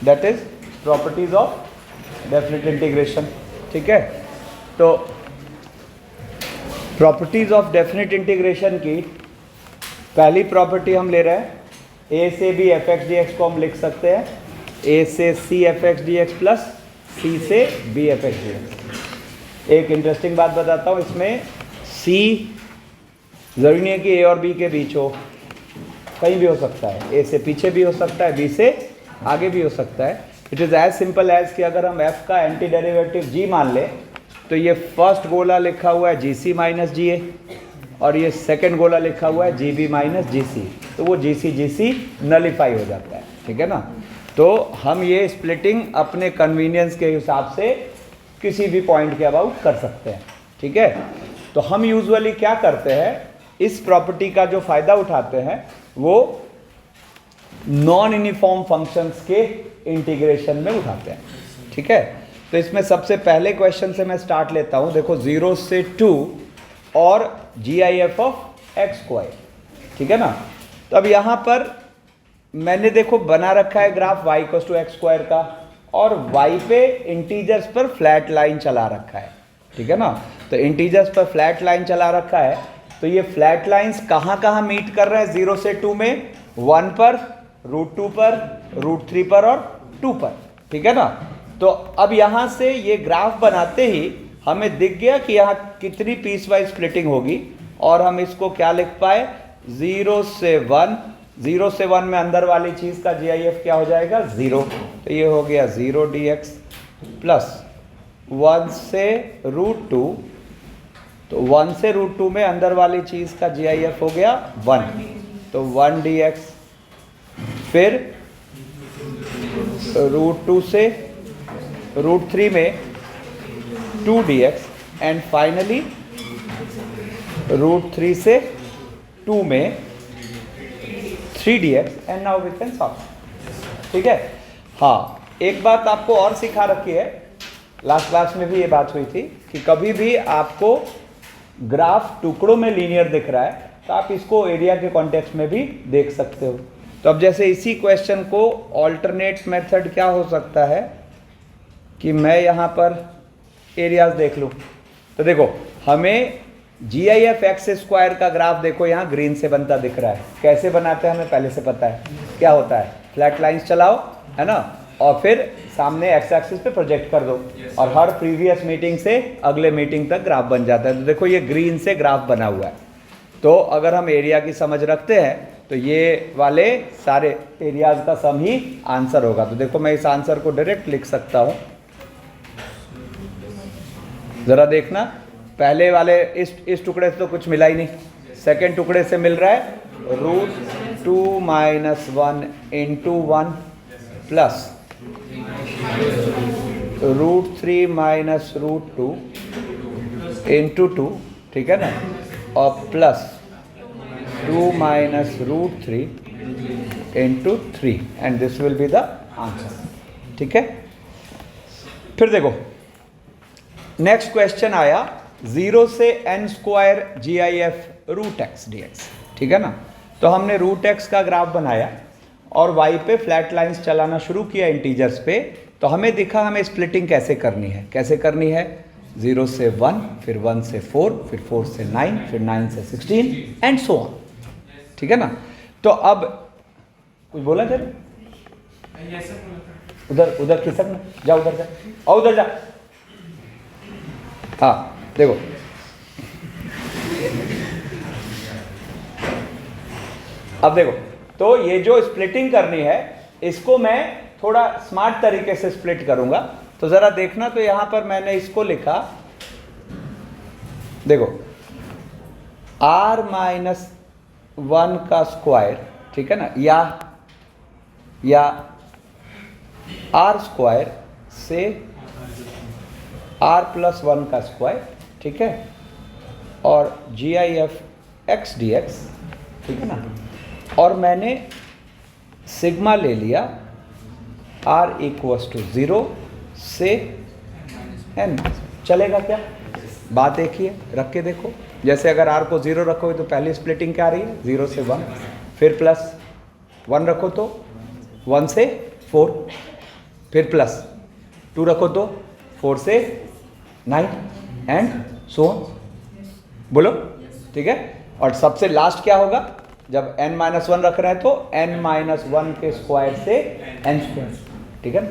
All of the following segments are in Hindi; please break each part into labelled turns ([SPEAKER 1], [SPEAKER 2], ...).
[SPEAKER 1] That is properties of definite integration. ठीक है, तो प्रॉपर्टीज ऑफ डेफिनेट इंटीग्रेशन की पहली प्रॉपर्टी हम ले रहे हैं, ए से B f x d x को हम लिख सकते हैं ए से C f x d x plus C से B f x d x. एक इंटरेस्टिंग बात बताता हूँ, इसमें सी ज़रूरी नहीं है कि ए और बी के बीच हो, कहीं भी हो सकता है, ए से पीछे भी हो सकता है, बी से आगे भी हो सकता है। It is as simple as कि अगर हम f का एंटी डेरिवेटिव g मान ले तो ये फर्स्ट गोला लिखा हुआ है जी सी माइनस जी ए और ये सेकेंड गोला लिखा हुआ है जी बी माइनस जी सी, तो वो जी सी नलीफाई हो जाता है। ठीक है ना, तो हम ये स्प्लिटिंग अपने कन्वीनियंस के हिसाब से किसी भी पॉइंट के अबाउट कर सकते हैं। ठीक है, तो हम यूजुअली क्या करते हैं, इस प्रॉपर्टी का जो फ़ायदा उठाते हैं वो नॉन यूनिफॉर्म फंक्शंस के इंटीग्रेशन में उठाते हैं। ठीक है, तो इसमें सबसे पहले क्वेश्चन से मैं स्टार्ट लेता हूं। देखो 0 से 2 और G I F of x square. ठीक है ना, तो अब यहां पर मैंने देखो बना रखा है graph y equals to x square का और y पे इंटीजर्स पर फ्लैट लाइन चला रखा है। ठीक है ना, तो इंटीजर्स पर फ्लैट लाइन चला रखा है, तो ये फ्लैट लाइंस कहाँ मीट कर रहे हैं 0 से 2 में, 1 पर, √2 पर, √3 पर और 2 पर। ठीक है ना, तो अब यहाँ से ये ग्राफ बनाते ही हमें दिख गया कि यहाँ कितनी पीस वाइज स्प्लिटिंग होगी और हम इसको क्या लिख पाए 0 से 1। 0 से 1 में अंदर वाली चीज़ का GIF क्या हो जाएगा 0, तो ये हो गया 0 dx प्लस 1 से √2, तो 1 से √2 में अंदर वाली चीज़ का GIF हो गया 1, तो 1 dx, फिर √2 से √3 में 2 dx एंड फाइनली √3 से 2 में 3 dx and now we can solve. ठीक है, हाँ एक बात आपको और सिखा रखी है, लास्ट क्लास में भी ये बात हुई थी कि कभी भी आपको ग्राफ टुकड़ों में लीनियर दिख रहा है तो आप इसको एरिया के कॉन्टेक्स्ट में भी देख सकते हो। तो अब जैसे इसी क्वेश्चन को ऑल्टरनेट मेथड क्या हो सकता है कि मैं यहाँ पर एरियाज देख लूँ, तो देखो हमें GIF एक्स स्क्वायर का ग्राफ देखो यहाँ ग्रीन से बनता दिख रहा है। कैसे बनाते हैं हमें पहले से पता है, क्या होता है, फ्लैट लाइंस चलाओ है ना, और फिर सामने एक्स एक्सिस पे प्रोजेक्ट कर दो और हर प्रीवियस मीटिंग से अगले मीटिंग तक ग्राफ बन जाता है। तो देखो ये ग्रीन से ग्राफ बना हुआ है, तो अगर हम एरिया की समझ रखते हैं तो ये वाले सारे एरियाज का सम ही आंसर होगा। तो देखो मैं इस आंसर को डायरेक्ट लिख सकता हूँ, ज़रा देखना, पहले वाले इस टुकड़े से तो कुछ मिला ही नहीं, सेकेंड टुकड़े से मिल रहा है √2 minus 1 into 1 plus √3 minus √2 into 2, ठीक है ना, और plus 2 minus √3 into 3 and this will be the answer. ठीक है, फिर देखो नेक्स्ट क्वेश्चन आया 0 से n square GIF √x dx। ठीक है ना, तो हमने √x का ग्राफ बनाया और y पे फ्लैट लाइंस चलाना शुरू किया इंटीजर्स पे, तो हमें दिखा हमें स्प्लिटिंग कैसे करनी है। कैसे करनी है, 0 से 1, फिर 1 से 4, फिर 4 से 9, फिर 9 से 16 एंड सो ऑन। ठीक है ना, तो अब कुछ बोला थे उधर खिसक ना, जा उधर जा और उधर जा। हाँ देखो अब देखो, तो ये जो स्प्लिटिंग करनी है इसको मैं थोड़ा स्मार्ट तरीके से स्प्लिट करूंगा, तो जरा देखना, तो यहां पर मैंने इसको लिखा, देखो r-1 का स्क्वायर, ठीक है ना, या r स्क्वायर से r+1 का स्क्वायर, ठीक है, और GIF x dx, ठीक है ना, और मैंने सिग्मा ले लिया r = 0 से n। चलेगा क्या, बात एक ही है, रख के देखो। जैसे अगर r को 0 रखोगे तो पहली स्प्लिटिंग क्या आ रही है 0 से 1, फिर +1 रखो तो 1 से 4, फिर प्लस 2 रखो तो 4 से 9 एंड सो बोलो, ठीक है। और सबसे लास्ट क्या होगा, जब n-1 रख रहे हैं तो n-1 के स्क्वायर से n स्क्वायर, ठीक है।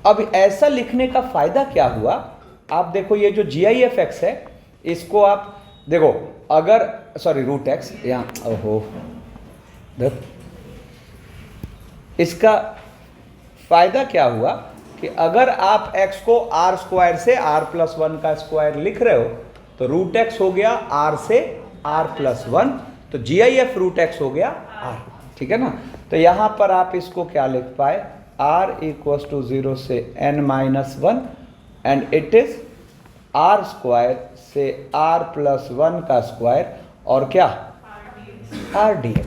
[SPEAKER 1] अब ऐसा लिखने का फायदा क्या हुआ, आप देखो ये जो GIF-X है इसको आप देखो, अगर सॉरी रूट एक्स यहाँ, ओहो देख, इसका फायदा क्या हुआ कि अगर आप x को r स्क्वायर से r+1 का स्क्वायर लिख रहे हो तो रूट एक्स हो गया r से r+1, तो GIF रूट एक्स हो गया r, ठीक है ना। तो यहां पर आप इसको क्या लिख पाए, r = 0 से n-1 and it is r square से r+1 का स्क्वायर और क्या r dx,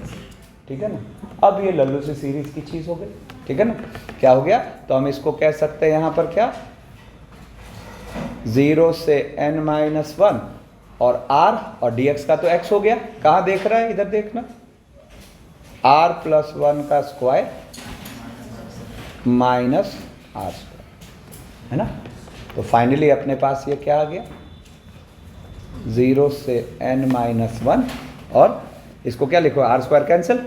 [SPEAKER 1] ठीक है ना। अब ये लल्लू से सीरीज की चीज हो गई, ठीक है ना। क्या हो गया, तो हम इसको कह सकते हैं यहां पर क्या, 0 से n-1 और r और dx का तो x हो गया, कहां देख रहा है, इधर देखना, r+1 का स्क्वायर माइनस r स्क्वायर, है ना। तो फाइनली अपने पास ये क्या आ गया, 0 से n-1 और इसको क्या लिखो, r स्क्वायर कैंसिल,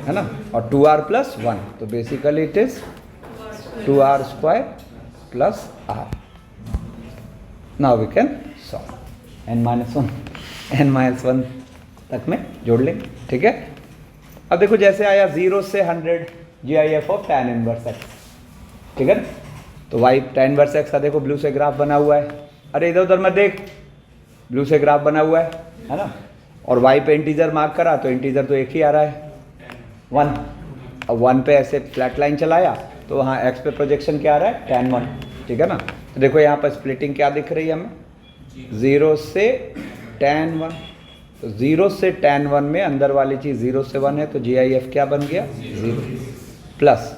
[SPEAKER 1] है ना, और 2r+1, तो basically it is 2r square plus r। Now we can solve, n-1 तक में जोड़ लें, ठीक है। अब देखो जैसे आया 0 से 100 GIF of tan inverse x, ठीक है। तो y tan इनवर्स x का देखो ब्लू से ग्राफ बना हुआ है, अरे इधर उधर मत देख, ब्लू से ग्राफ बना हुआ है ना। और y पे इंटीजर मार्क करा तो इंटीजर तो एक ही आ रहा है 1, अब 1 पे ऐसे फ्लैट लाइन चलाया तो वहाँ x पे प्रोजेक्शन क्या आ रहा है, tan 1, ठीक है ना। तो देखो यहाँ पर स्प्लिटिंग क्या दिख रही है हमें, 0 से tan 1, तो 0 से tan 1 में अंदर वाली चीज़ 0 से 1 है, तो GIF क्या बन गया, 0 प्लस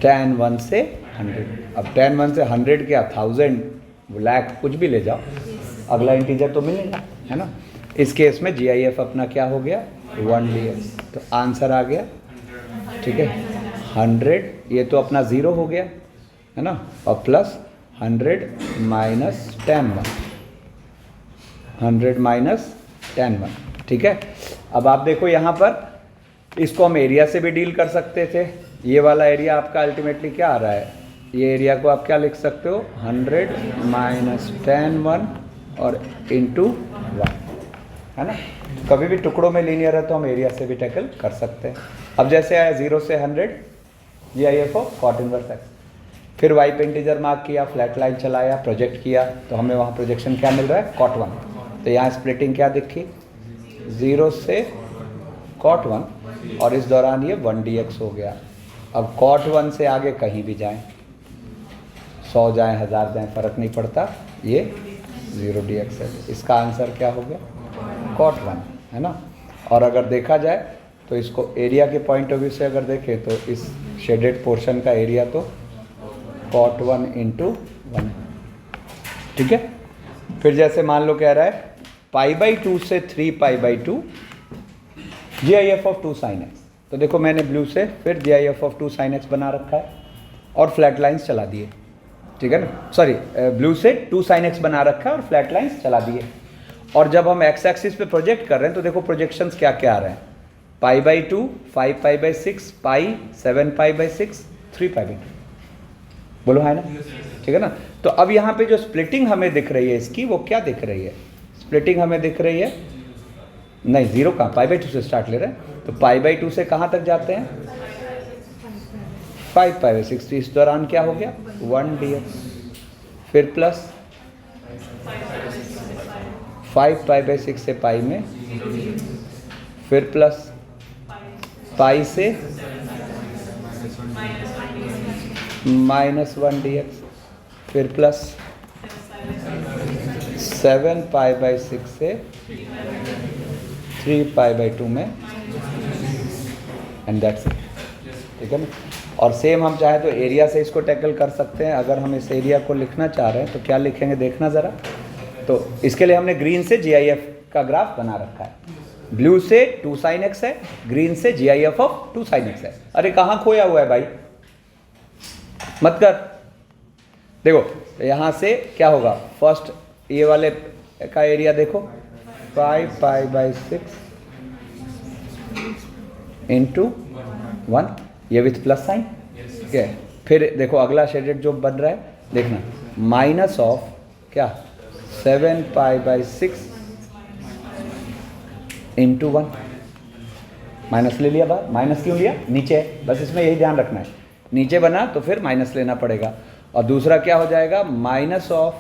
[SPEAKER 1] tan 1 से 100। अब tan 1 से 100 क्या, 1000, लाख, कुछ भी ले जाओ, अगला इंटीजर तो मिलेगा, है ना। इस केस में GIF अपना क्या हो गया, 1 dx, तो आंसर आ गया, ठीक है, 100, ये तो अपना 0 हो गया, है ना, और plus 100 minus tan 1, 100 minus tan 1, ठीक है। अब आप देखो यहाँ पर इसको हम एरिया से भी डील कर सकते थे, ये वाला एरिया आपका अल्टीमेटली क्या आ रहा है, ये एरिया को आप क्या लिख सकते हो, 100 माइनस tan 1 और इंटू 1, है ना। कभी भी टुकड़ों में लीनियर है तो हम एरिया से भी टैकल कर सकते हैं। अब जैसे आया 0 से 100 GIF of cot inverse x, फिर y पे इंटीजर मार्क किया, फ्लैट लाइन चलाया, प्रोजेक्ट किया, तो हमें वहाँ प्रोजेक्शन क्या मिल रहा है, cot 1, तो यहाँ स्प्लिटिंग क्या दिखी, 0 से cot 1 और इस दौरान ये 1 dx हो गया। अब cot 1 से आगे कहीं भी जाएं, 100 जाएं, 1000 जाएं, फर्क नहीं पड़ता, ये 0 dx है। इसका आंसर क्या हो गया, cot 1, है ना। और अगर देखा जाए तो इसको एरिया के पॉइंट ऑफ व्यू से अगर देखें तो इस शेडेड पोर्शन का एरिया तो cot 1 इंटू 1, ठीक है। फिर जैसे मान लो कह रहा है π/2 से 3π/2 GIF ऑफ 2 sin x, तो देखो मैंने ब्लू से फिर GIF ऑफ 2 sin x बना रखा है और फ्लैट लाइंस चला दिए, ठीक है ना, सॉरी ब्लू से 2 sin x बना रखा है और फ्लैट लाइंस चला दिए। और जब हम x एक्सिस पे प्रोजेक्ट कर रहे हैं तो देखो प्रोजेक्शंस क्या क्या आ रहे हैं, π/2, 5π/6, π, 7π/6, 3π/2, बोलो है ना, ठीक है ना। तो अब यहाँ पे जो स्प्लिटिंग हमें दिख रही है इसकी, वो क्या दिख रही है, स्प्लिटिंग हमें दिख रही है, नहीं 0 कहाँ, π/2 से स्टार्ट ले रहे हैं, तो π/2 से कहाँ तक जाते हैं, 5π/6, तो इस दौरान क्या हो गया, 1 dx, फिर प्लस 5π/6 से पाई में, फिर प्लस पाई से -1 dx, फिर प्लस 7π/6 से 3π/2 में, एंड दैट्स इट, ठीक है ना। और सेम हम चाहे तो एरिया से इसको टैकल कर सकते हैं। अगर हम इस एरिया को लिखना चाह रहे हैं तो क्या लिखेंगे, देखना ज़रा। तो इसके लिए हमने ग्रीन से GIF का ग्राफ बना रखा है, ब्लू से 2 sin x है, ग्रीन से GIF ऑफ 2 sin x है। अरे कहाँ खोया हुआ है भाई, मत कर। देखो यहाँ से क्या होगा, फर्स्ट ये वाले का एरिया देखो 5π/6 इंटू 1, ये विथ प्लस साइन, ठीक है। फिर देखो अगला शेडेड जो बन रहा है देखना, माइनस ऑफ क्या 7π/6 इंटू 1, माइनस ले लिया बाहर। माइनस क्यों लिया, नीचे है, बस इसमें यही ध्यान रखना है, नीचे बना तो फिर माइनस लेना पड़ेगा। और दूसरा क्या हो जाएगा, minus of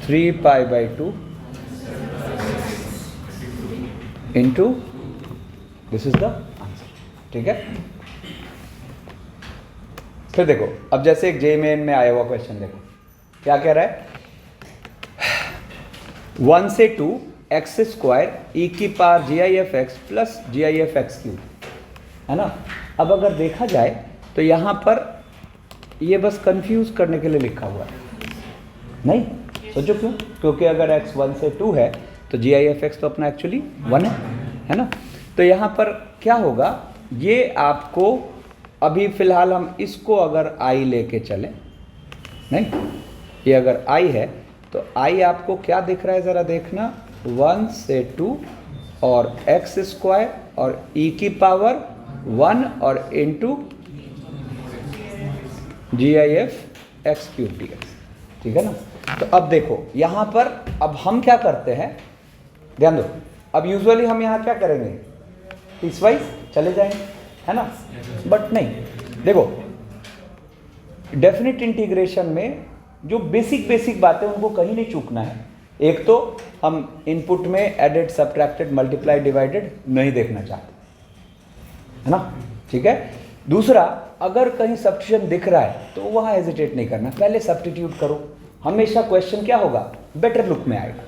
[SPEAKER 1] 3π/2 into, this is the answer, ठीक है। फिर देखो अब जैसे एक JMN में आया हुआ क्वेश्चन देखो क्या कह रहा है, 1 से 2 x² e⁻⁴ GIF(x) plus GIF(x³), है ना। अब अगर देखा जाए तो यहाँ पर ये बस कंफ्यूज करने के लिए लिखा हुआ है, नहीं सोचो क्यों, क्योंकि अगर x 1 से 2 है तो GIF(x) तो अपना एक्चुअली 1 है ना। तो यहाँ पर क्या होगा, ये आपको अभी फिलहाल हम इसको अगर i लेके चलें, नहीं ये अगर i है तो i आपको क्या दिख रहा है ज़रा देखना, 1 से 2 और x² और e⁻1 और इंटू GIF(x³) dx, ठीक है ना। तो अब देखो यहाँ पर अब हम क्या करते हैं, ध्यान दो, अब यूजुअली हम यहाँ क्या करेंगे, पीसवाइज चले जाएंगे, है ना। बट नहीं, देखो डेफिनेट इंटीग्रेशन में जो बेसिक बातें उनको कहीं नहीं चूकना है। एक तो हम इनपुट में एडेड, सब्ट्रैक्टेड, मल्टीप्लाई, डिवाइडेड नहीं देखना चाहते, है ना, ठीक है। दूसरा, अगर कहीं सब्स्टिट्यूशन दिख रहा है तो वहाँ हेजिटेट नहीं करना, पहले सब्स्टिट्यूट करो, हमेशा क्वेश्चन क्या होगा, बेटर लुक में आएगा।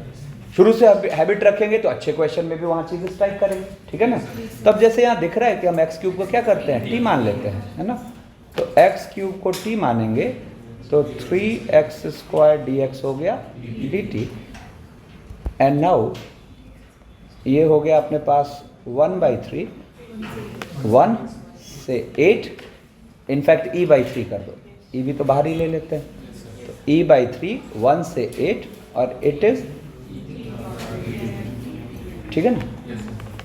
[SPEAKER 1] शुरू से हैबिट रखेंगे तो अच्छे क्वेश्चन में भी वहाँ चीज़ें स्ट्राइक करेंगे, ठीक है ना। तब जैसे यहाँ दिख रहा है कि हम x³ को क्या करते हैं, t मान लेते हैं, है ना। तो x³ को t मानेंगे तो 3x² dx हो गया dt, एंड नाउ ये हो गया अपने पास 1/3, 1 से 8, इनफैक्ट e/3 कर दो, e भी तो बाहर ही ले लेते हैं, तो e/3 1 से 8 और इट इज, ठीक है ना।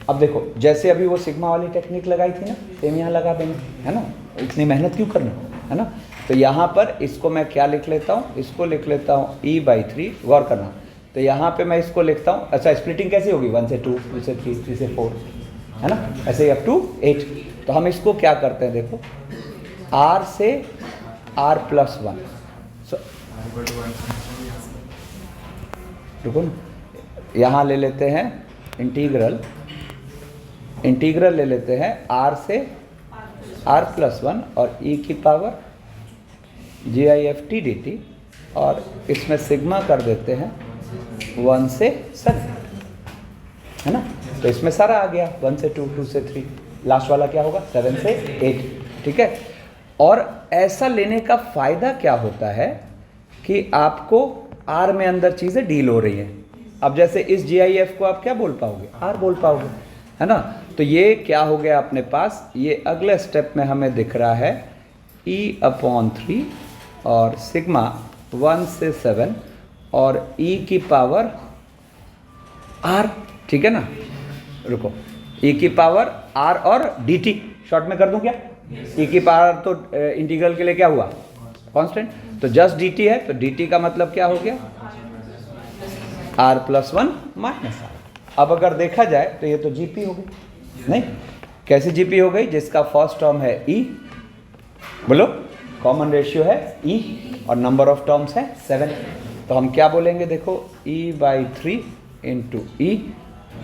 [SPEAKER 1] अब देखो जैसे अभी वो सिग्मा वाली टेक्निक लगाई थी ना, सेम यहाँ लगा देंगे, है ना, इतनी मेहनत क्यों करना, है ना। तो यहाँ पर इसको मैं क्या लिख लेता हूँ, इसको लिख लेता हूँ e/3, गौर करना। तो यहाँ पे मैं इसको लिखता हूँ, अच्छा स्प्लिटिंग कैसी होगी, 1 से 2, 2 से 3, 3 से 4, है ना, ऐसे ही अप टू 8। तो हम इसको क्या करते हैं, देखो r से r+1, रुको ना, यहाँ ले लेते हैं इंटीग्रल ले लेते हैं r से r+1 और e⁻⁴ GIF(t) dt, और इसमें सिग्मा कर देते हैं 1 से 7, है ना। तो इसमें सारा आ गया, 1 से 2, 2 से 3, लास्ट वाला क्या होगा 7 से 8, ठीक है। और ऐसा लेने का फ़ायदा क्या होता है कि आपको R में अंदर चीज़ें डील हो रही हैं। अब जैसे इस GIF को आप क्या बोल पाओगे, R बोल पाओगे, है ना। तो ये क्या हो गया अपने पास, ये अगले स्टेप में हमें दिख रहा है e/3 और सिग्मा 1 से 7 और e⁻r, ठीक है ना। रुको, e⁻r और dt शॉर्ट में कर दूं क्या, e⁻r तो इंटीग्रल के लिए क्या हुआ, कांस्टेंट, तो जस्ट dt है, तो dt का मतलब क्या हो गया, r+1 -r। अब अगर देखा जाए तो ये तो GP हो गई, नहीं कैसे GP हो गई, जिसका फर्स्ट टर्म है e, बोलो कॉमन रेशियो है e और नंबर ऑफ टर्म्स है 7, तो हम क्या बोलेंगे, देखो e/3 इंटू e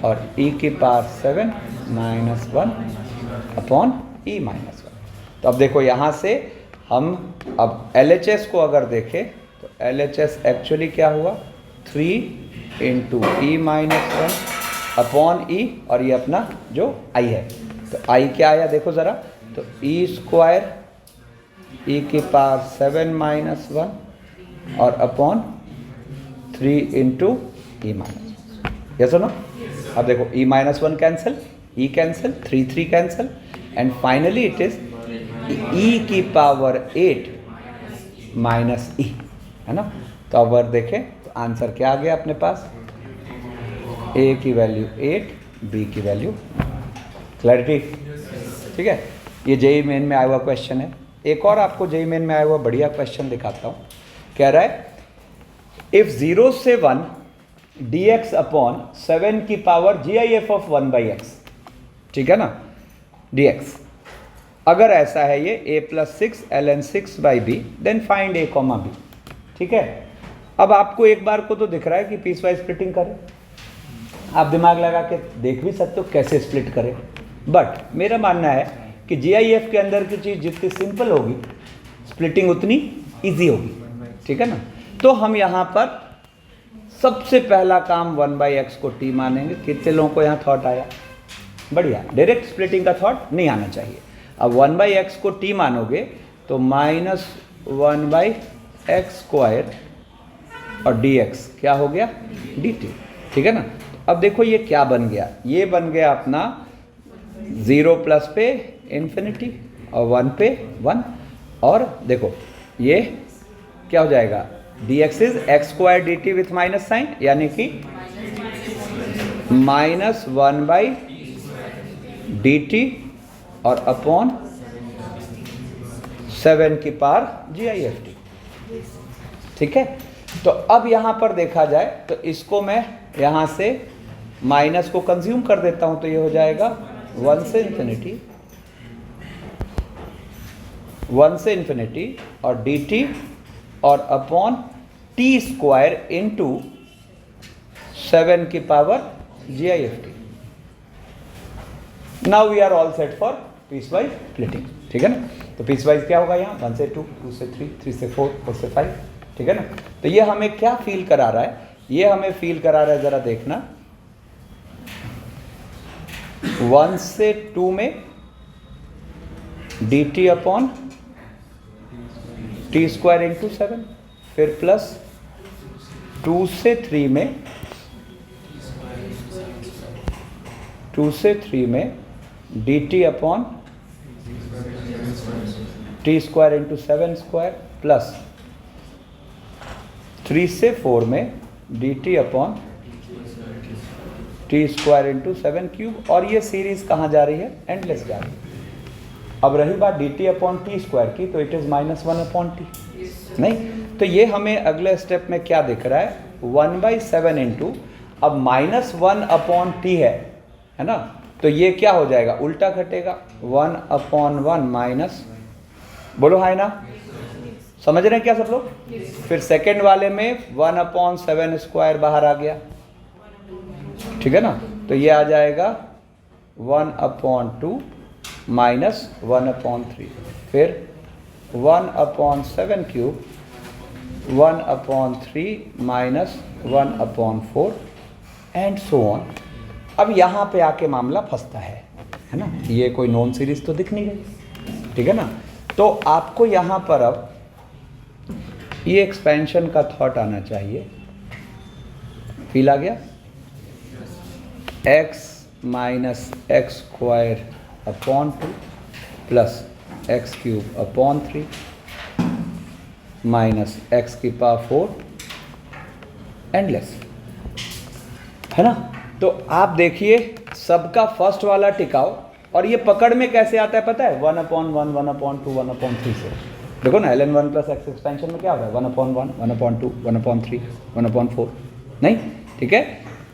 [SPEAKER 1] और e⁻⁷ -1 अपॉन e-1। तो अब देखो यहाँ से हम अब LHS को अगर देखें तो LHS एक्चुअली क्या हुआ, 3 इंटू e-1 अपॉन e, और ये अपना जो i है, तो i क्या आया देखो ज़रा, तो e² e⁻⁷ -1 और अपॉन 3 इंटू e-1, यस और नो। अब देखो e-1 cancel, e cancel, 3 cancel, and finally it is e की पावर 8 माइनस ई, है ना। तो अब अगर देखें तो आंसर क्या आ गया अपने पास, ए की वैल्यू 8, बी की वैल्यू, क्लैरिटी, ठीक है। ये जेई मेन में आया हुआ क्वेश्चन है। एक और आपको जेई मेन में आया हुआ बढ़िया क्वेश्चन दिखाता हूँ। कह रहा है इफ 0 से 1 dx अपॉन 7 की पावर GIF ऑफ 1/x, ठीक है ना, dx अगर ऐसा है ये a+6 ln 6/b then find a, b, ठीक है। अब आपको एक बार को तो दिख रहा है कि पीस वाइज स्प्लिटिंग करें, आप दिमाग लगा के देख भी सकते हो कैसे स्प्लिट करें, बट मेरा मानना है कि GIF के अंदर की चीज़ जितनी सिंपल होगी स्प्लिटिंग उतनी इजी होगी, ठीक है ना। तो हम यहाँ पर सबसे पहला काम 1/x को t मानेंगे। कितने लोगों को यहाँ थॉट आया, बढ़िया, डायरेक्ट स्प्लिटिंग का थॉट नहीं आना चाहिए। अब 1/x को t मानोगे तो -1/x² और dx क्या हो गया, dt, ठीक है ना। अब देखो ये क्या बन गया, ये बन गया अपना 0 प्लस पे इन्फिनिटी और 1 पे 1, और देखो ये क्या हो जाएगा, dx is x² dt with minus sign, यानी कि -1/dt और अपॉन 7 की पावर GIFT, ठीक है। तो अब यहां पर देखा जाए तो इसको मैं यहां से माइनस को कंज्यूम कर देता हूं, तो ये हो जाएगा 1 से इन्फिनिटी और dt और अपॉन t² इंटू 7 की power GIFT। Now we are all set for piecewise splitting, ठीक है ना। तो पीस वाइज क्या होगा यहाँ, 1 से 2, 2 से 3, 3 से 4, 4 से 5, ठीक है ना। तो ये हमें क्या फील करा रहा है, ये हमें फील करा रहा है, जरा देखना, 1 से 2 में dt अपॉन t² इंटू 7, फिर प्लस 2 से 3 में dt upon t² into 7² plus 3 से 4 में dt अपॉन t² इंटू 7³ और ये सीरीज कहाँ जा रही है, एंडलेस जा रही है। अब रही बात dt अपॉन t² की, तो इट इज़ -1/t, नहीं, तो ये हमें अगले स्टेप में क्या दिख रहा है, 1/7 इंटू, अब -1/t है ना, तो ये क्या हो जाएगा, उल्टा घटेगा, 1/1 माइनस, बोलो हाय ना, समझ रहे हैं क्या सब लोग। फिर सेकंड वाले में 1/7² बाहर आ गया, ठीक है ना, तो ये आ जाएगा 1/2 माइनस 1/3, फिर 1/7³ 1/3 माइनस 1/4 एंड सो ऑन। अब यहाँ पे आके मामला फंसता है ना, ये कोई नॉन सीरीज तो दिख नहीं रही, ठीक है ना। तो आपको यहाँ पर अब ये एक्सपेंशन का थॉट आना चाहिए, फील आ गया, x minus x² upon 2 plus x³ upon 3 minus x की पावर 4 एंडलेस, है ना। तो आप देखिए सबका फर्स्ट वाला टिकाओ, और ये पकड़ में कैसे आता है पता है, 1/1, 1/2, 1/3 से। देखो ना, ln 1 प्लस x एक्सपेंशन में क्या होगा, 1/1, 1/2, 1/3, 1/4, नहीं, ठीक है,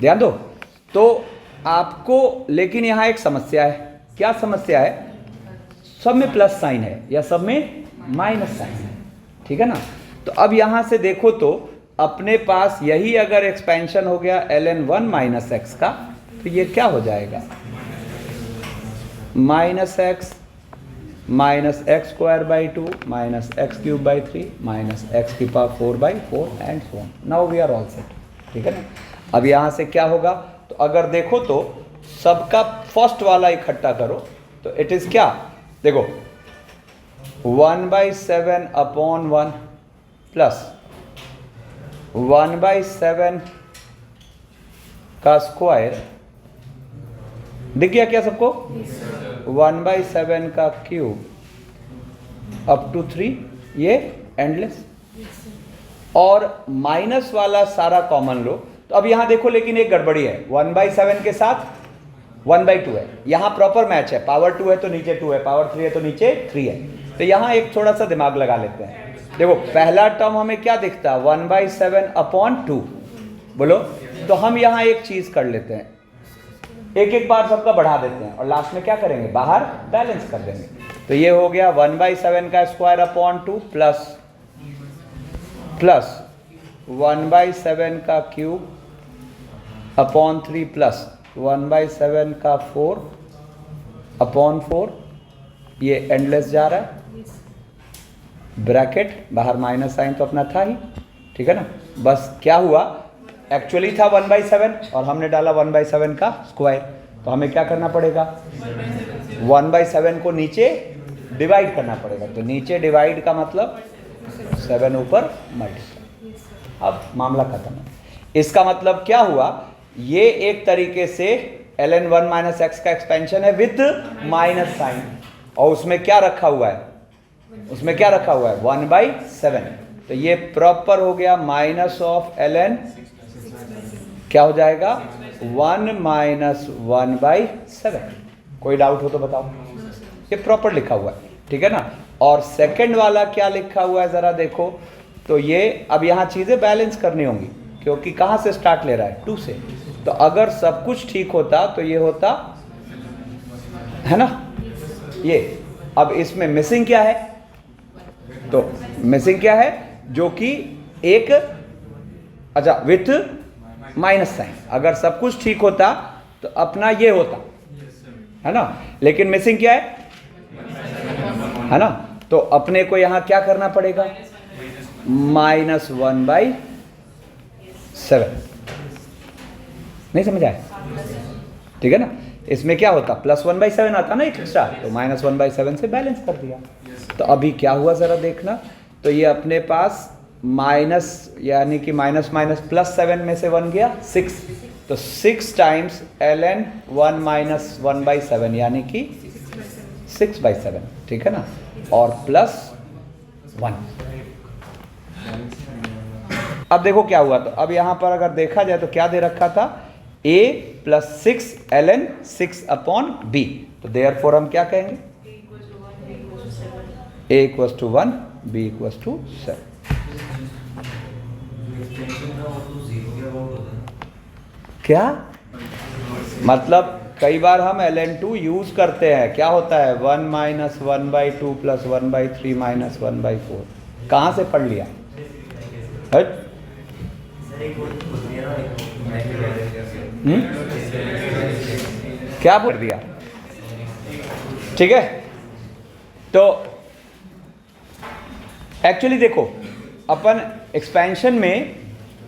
[SPEAKER 1] ध्यान दो। तो आपको लेकिन यहाँ एक समस्या है, क्या समस्या है, सब में प्लस साइन है या सब में माइनस साइन है, ठीक है ना। तो अब यहाँ से देखो तो अपने पास यही अगर एक्सपेंशन हो गया ln 1 माइनस एक्स का, तो ये क्या हो जाएगा, -x minus x²/2 minus x³/3 minus x की power 4/4 and so on. Now we are all set, ठीक है ना। अब यहाँ से क्या होगा, तो अगर देखो तो सबका फर्स्ट वाला इकट्ठा करो तो इट इज क्या, देखो 1/7/1 प्लस 1/7 का स्क्वायर, दिख गया क्या सबको, 1/7 का क्यूब अप टू 3, ये एंडलेस। और माइनस वाला सारा कॉमन लो। तो अब यहां देखो, लेकिन एक गड़बड़ी है, 1/7 के साथ 1/2 है। यहां प्रॉपर मैच है, पावर 2 है तो नीचे 2 है, पावर 3 है तो नीचे 3 है। तो यहां एक थोड़ा सा दिमाग लगा लेते हैं। देखो पहला टर्म हमें क्या दिखता है, 1/7/2, बोलो। तो हम यहां एक चीज कर लेते हैं, एक एक बार सबका बढ़ा देते हैं और लास्ट में क्या करेंगे, बाहर बैलेंस कर देंगे। तो ये हो गया 1/7 का स्क्वायर अपॉन 2 प्लस 1/7 का क्यूब अपॉन 3 प्लस 1/7 का 4 अपॉन 4, ये एंडलेस जा रहा है, ब्रैकेट बाहर माइनस साइन तो अपना था ही, ठीक है ना। बस क्या हुआ, एक्चुअली था 1/7 और हमने डाला 1/7 का स्क्वायर। तो हमें क्या करना पड़ेगा, 1/7 को नीचे डिवाइड करना पड़ेगा। तो नीचे डिवाइड का मतलब 7 ऊपर मल्टीप्लाई। अब मामला खत्म है। इसका मतलब क्या हुआ, ये एक तरीके से ln 1 - x का एक्सपेंशन है विद माइनस साइन, और उसमें क्या रखा हुआ है, उसमें क्या रखा हुआ है, 1/7। तो ये प्रॉपर हो गया माइनस ऑफ ln, क्या हो जाएगा, 1 - 1/7। कोई डाउट हो तो बताओ, ये प्रॉपर लिखा हुआ है, ठीक है ना। और सेकंड वाला क्या लिखा हुआ है जरा देखो। तो ये अब यहाँ चीजें बैलेंस करनी होंगी, क्योंकि कहाँ से स्टार्ट ले रहा है, 2 से। तो अगर सब कुछ ठीक होता तो ये होता है ना, ये। अब इसमें मिसिंग क्या है, तो मिसिंग क्या है, जो कि एक, अच्छा, विथ माइनस साइन। अगर सब कुछ ठीक होता तो अपना ये होता है ना, लेकिन मिसिंग क्या है ना। तो अपने को यहां क्या करना पड़ेगा, -1/7। नहीं समझ आया, ठीक है ना। इसमें क्या होता, +1/7 आता ना एक्स्ट्रा, तो -1/7 से बैलेंस कर दिया। तो अभी क्या हुआ जरा देखना। तो ये अपने पास माइनस, यानी कि माइनस माइनस +7 में से 1 गया 6। तो 6 टाइम्स ln 1 - 1/7 यानी कि 6/7, ठीक है ना, और +1। अब देखो क्या हुआ। तो अब यहां पर अगर देखा जाए तो क्या दे रखा था, a + 6 ln 6/b। तो देयरफॉर हम क्या कहेंगे, a = 1, b = 7। क्या मतलब, कई बार हम ln2 यूज करते हैं, क्या होता है, 1 - 1/2 + 1/3 - 1/4। कहां से पढ़ लिया, क्या बोल दिया, ठीक है। तो एक्चुअली देखो, अपन एक्सपेंशन में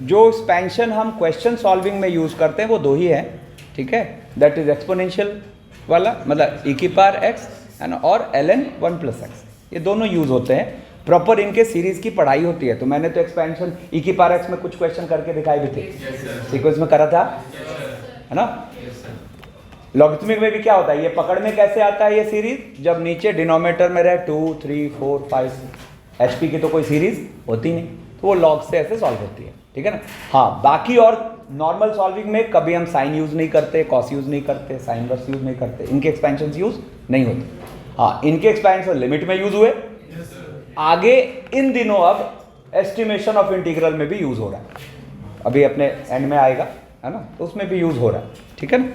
[SPEAKER 1] जो एक्सपेंशन हम क्वेश्चन सॉल्विंग में यूज करते हैं वो 2 ही है, ठीक है। दैट इज एक्सपोनेंशियल वाला, मतलब e⁻x है ना, और ln 1 + x, ये दोनों यूज होते हैं। प्रॉपर इनके सीरीज की पढ़ाई होती है। तो मैंने तो एक्सपेंशन e⁻x में कुछ क्वेश्चन करके दिखाए भी थे, सीक्वेंस में करा था, है ना। लॉगरिथमिक में भी क्या होता है, ये पकड़ में कैसे आता है ये सीरीज, जब नीचे डिनोमिनेटर में रहे 2 3 4 5, HP की तो कोई सीरीज होती नहीं, तो वो लॉग से ऐसे सॉल्व होती है, ठीक है ना। हाँ, बाकी और नॉर्मल सॉल्विंग में कभी हम साइन यूज नहीं करते, कॉस यूज नहीं करते, साइन इनवर्स यूज नहीं करते, इनके एक्सपेंशन यूज नहीं होते। हाँ, इनके एक्सपेंशन लिमिट में यूज हुए, आगे इन दिनों अब एस्टिमेशन ऑफ इंटीग्रल में भी यूज हो रहा है, अभी अपने एंड में आएगा, है ना, तो उसमें भी यूज हो रहा है, ठीक है ना।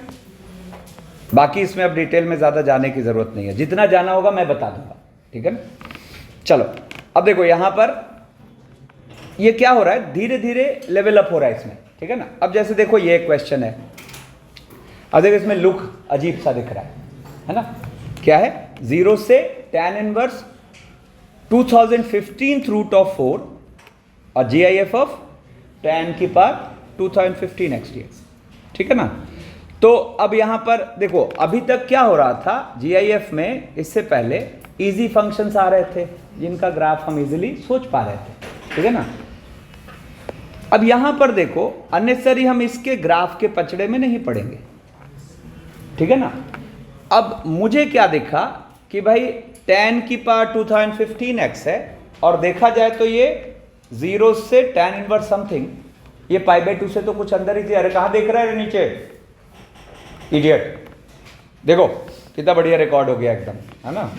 [SPEAKER 1] बाकी इसमें अब डिटेल में ज्यादा जाने की जरूरत नहीं है, जितना जाना होगा मैं बता दूंगा, ठीक है ना। चलो अब देखो यहां पर ये क्या हो रहा है, धीरे धीरे लेवल अप हो रहा है इसमें, ठीक है ना। अब जैसे देखो ये क्वेश्चन है, अब देखो इसमें लुक अजीब सा दिख रहा है ना। क्या है, 0 से tan इनवर्स 2015 √4 और GIF ऑफ tan की पावर 2015 x/dx, ठीक है ना। तो अब यहां पर देखो, अभी तक क्या हो रहा था, GIF में इससे पहले इजी फंक्शंस आ रहे थे जिनका ग्राफ हम इजीली सोच पा रहे थे, ठीक है ना। अब यहां पर देखो, अननेसेसरी हम इसके ग्राफ के पचड़े में नहीं पड़ेंगे, ठीक है ना। अब मुझे क्या दिखा कि भाई tan की पावर 2015x है और देखा जाए तो ये 0 से tan इनवर्स समथिंग, ये π/2 से तो कुछ अंदर ही थी। अरे कहाँ देख रहा है नीचे इडियट? देखो कितना बढ़िया रिकॉर्ड हो गया एकदम, है ना?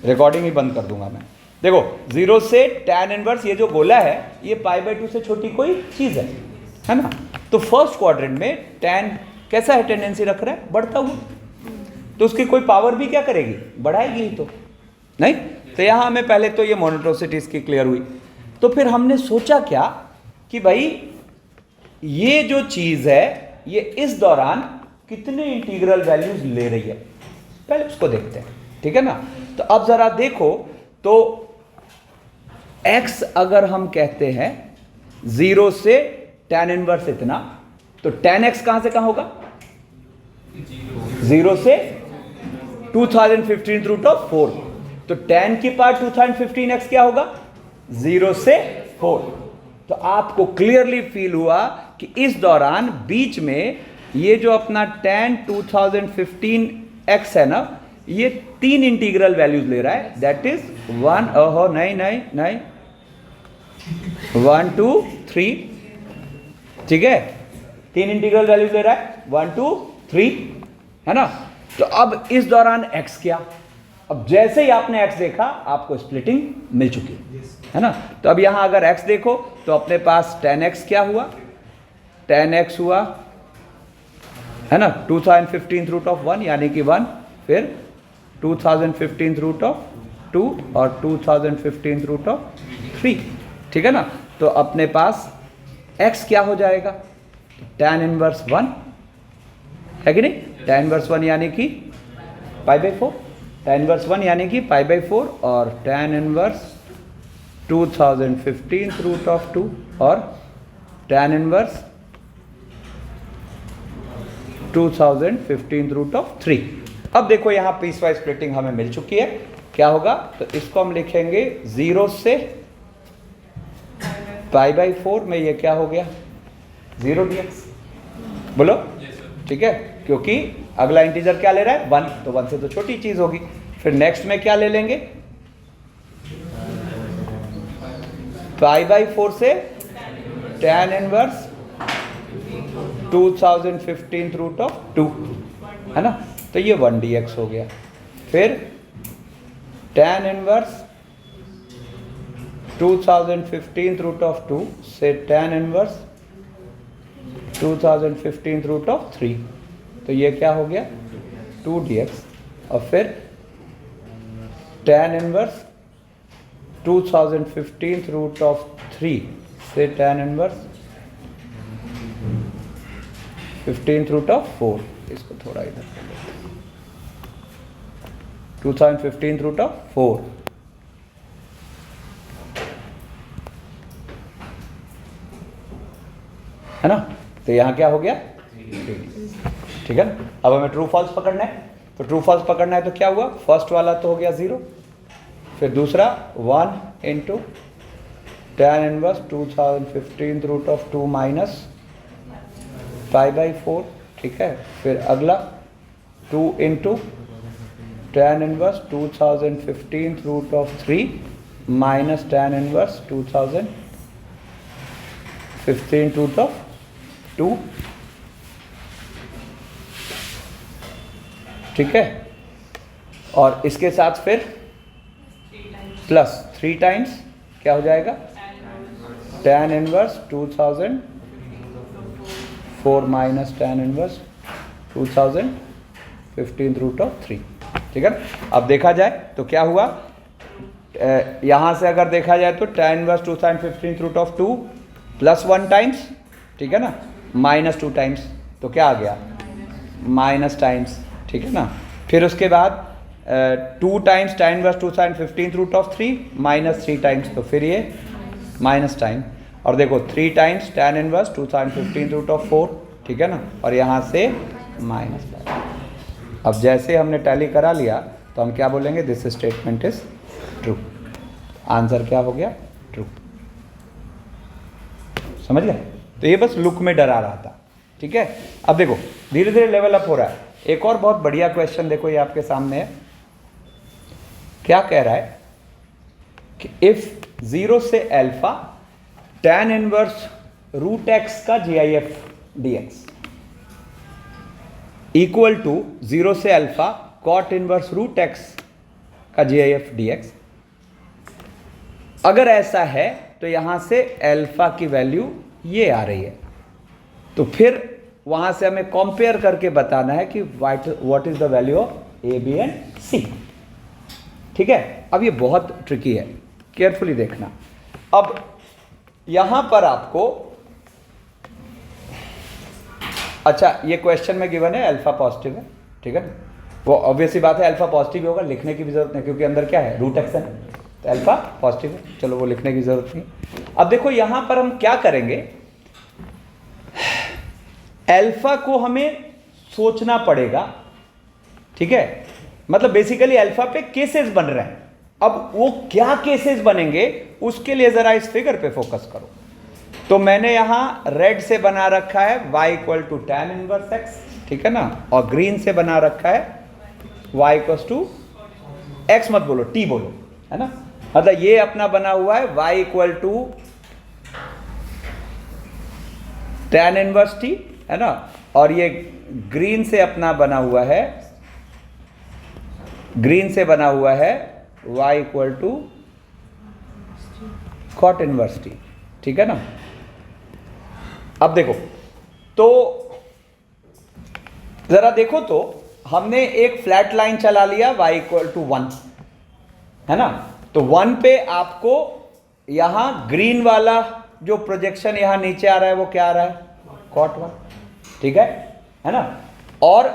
[SPEAKER 1] रिकॉर्डिंग ही बंद कर दूंगा मैं। देखो 0 से tan इनवर्स, ये जो गोला है ये π/2 से छोटी कोई चीज़ है ना? तो फर्स्ट क्वाड्रेंट में tan कैसा है, टेंडेंसी रख रहा है बढ़ता हुआ, तो उसकी कोई पावर भी क्या करेगी, बढ़ाएगी ही तो नहीं। तो यहाँ हमें पहले तो ये मोनोटोसिटी इसकी क्लियर हुई। तो फिर हमने सोचा क्या कि भाई ये जो चीज़ है ये इस दौरान कितने इंटीग्रल वैल्यूज ले रही है, पहले उसको देखते हैं, ठीक है ना? तो अब जरा देखो, तो x अगर हम कहते हैं 0 से tan इनवर्स इतना, तो tan x कहां से कहां होगा? 0 से 2015√4, तो tan की पावर 2015x क्या होगा? 0 से 4। तो आपको क्लियरली फील हुआ कि इस दौरान बीच में ये जो अपना tan 2015x है ना, ये 3 इंटीग्रल वैल्यूज ले रहा है, दैट इज 1, ओहो नहीं 1 2 3, ठीक है? 3 इंटीग्रल वैल्यूज ले रहा है, 1 2 3, है ना? तो अब इस दौरान x क्या? अब जैसे ही आपने x देखा आपको स्प्लिटिंग मिल चुकी है ना? तो अब यहां अगर x देखो तो अपने पास tan x क्या हुआ? tan x हुआ, है ना, 2015√1 यानी कि 1, फिर 2015√2 और 2015√3, ठीक है ना? तो अपने पास x क्या हो जाएगा? tan इनवर्स 1 है कि नहीं? tan इनवर्स 1 यानी कि π/4, tan इनवर्स 1 यानी कि π/4, और tan इनवर्स 2015√2 और tan इनवर्स 2015√3। अब देखो यहाँ पीस वाइज स्प्लिटिंग हमें मिल चुकी है, क्या होगा? तो इसको हम लिखेंगे 0 से π/4 में ये क्या हो गया? 0 dx, बोलो, ठीक है? क्योंकि अगला इंटीजर क्या ले रहा है? 1, तो 1 से तो छोटी चीज होगी। फिर नेक्स्ट में क्या ले लेंगे? π/4 से tan इनवर्स 2015√2, है ना? तो ये 1 dx हो गया। फिर tan इनवर्स 2015√2 से tan इनवर्स 2015√3, तो ये क्या हो गया? 2 dx। और फिर tan इनवर्स 2015√3 से tan इनवर्स 15√4, इसको थोड़ा इधर कर लेते हैं, 2015√4, है ना? तो यहाँ क्या हो गया? ठीक है ना? अब हमें ट्रू फॉल्स पकड़ना है, तो ट्रू फॉल्स पकड़ना है तो क्या हुआ? फर्स्ट वाला तो हो गया 0, फिर दूसरा 1 इंटू tan इनवर्स 2015√2 माइनस π/4, ठीक है? फिर अगला 2 into tan inverse 2015√3 minus tan inverse 2015√2, ठीक है? और इसके साथ फिर प्लस 3 टाइम्स क्या हो जाएगा? tan inverse 2004 minus tan inverse 2015√3, ठीक है? अब देखा जाए तो क्या हुआ? यहाँ से अगर देखा जाए तो tan इनवर्स 2015√2 प्लस 1 टाइम्स, ठीक है ना, माइनस 2 टाइम्स, तो क्या आ गया? माइनस टाइम्स, ठीक है ना? फिर उसके बाद 2 times tan inverse 2015√3 minus 3 times, तो फिर ये माइनस टाइम, और देखो 3 टाइम्स tan इनवर्स 2015√4, ठीक है ना? और यहाँ से माइनस। अब जैसे हमने टैली करा लिया तो हम क्या बोलेंगे? This statement is true. Answer क्या हो गया? ट्रू। समझ गए? तो ये बस लुक में डरा रहा था, ठीक है? अब देखो धीरे धीरे लेवल अप हो रहा है। एक और बहुत बढ़िया क्वेश्चन देखो, ये आपके सामने है। क्या कह रहा है कि इफ 0 से alpha tan inverse root x का GIF dx इक्वल टू 0 से alpha cot inverse root x का GIF dx। अगर ऐसा है तो यहां से अल्फा की वैल्यू ये आ रही है, तो फिर वहां से हमें कंपेयर करके बताना है कि what is the value of A B and C. ठीक है, अब ये बहुत ट्रिकी है, केयरफुली देखना। अब यहां पर आपको, अच्छा ये क्वेश्चन में गिवन है अल्फा पॉजिटिव है, ठीक है, वो ऑब्वियसली बात है अल्फा पॉजिटिव होगा, लिखने की भी जरूरत नहीं क्योंकि अंदर क्या है रूट एक्स है, तो अल्फा पॉजिटिव है, चलो वो लिखने की जरूरत नहीं। अब देखो यहां पर हम क्या करेंगे, अल्फा को हमें सोचना पड़ेगा, ठीक है, मतलब बेसिकली अल्फा पे केसेस बन रहे हैं। अब वो क्या केसेस बनेंगे उसके लिए जरा इस फिगर पे फोकस करो। तो मैंने यहां रेड से बना रखा है y equal to tan inverse x, ठीक है ना, और ग्रीन से बना रखा है y इक्वल टू x, मत बोलो t बोलो, है ना, मतलब ये अपना बना हुआ है y equal to tan inverse t, है ना, और ये ग्रीन से अपना बना हुआ है, ग्रीन से बना हुआ है y equal to cot inverse t, ठीक है ना। अब देखो तो जरा देखो, तो हमने एक फ्लैट लाइन चला लिया y इक्वल टू 1, है ना, तो 1 पे आपको यहां ग्रीन वाला जो प्रोजेक्शन यहां नीचे आ रहा है वो क्या आ रहा है cot 1, ठीक है ना, और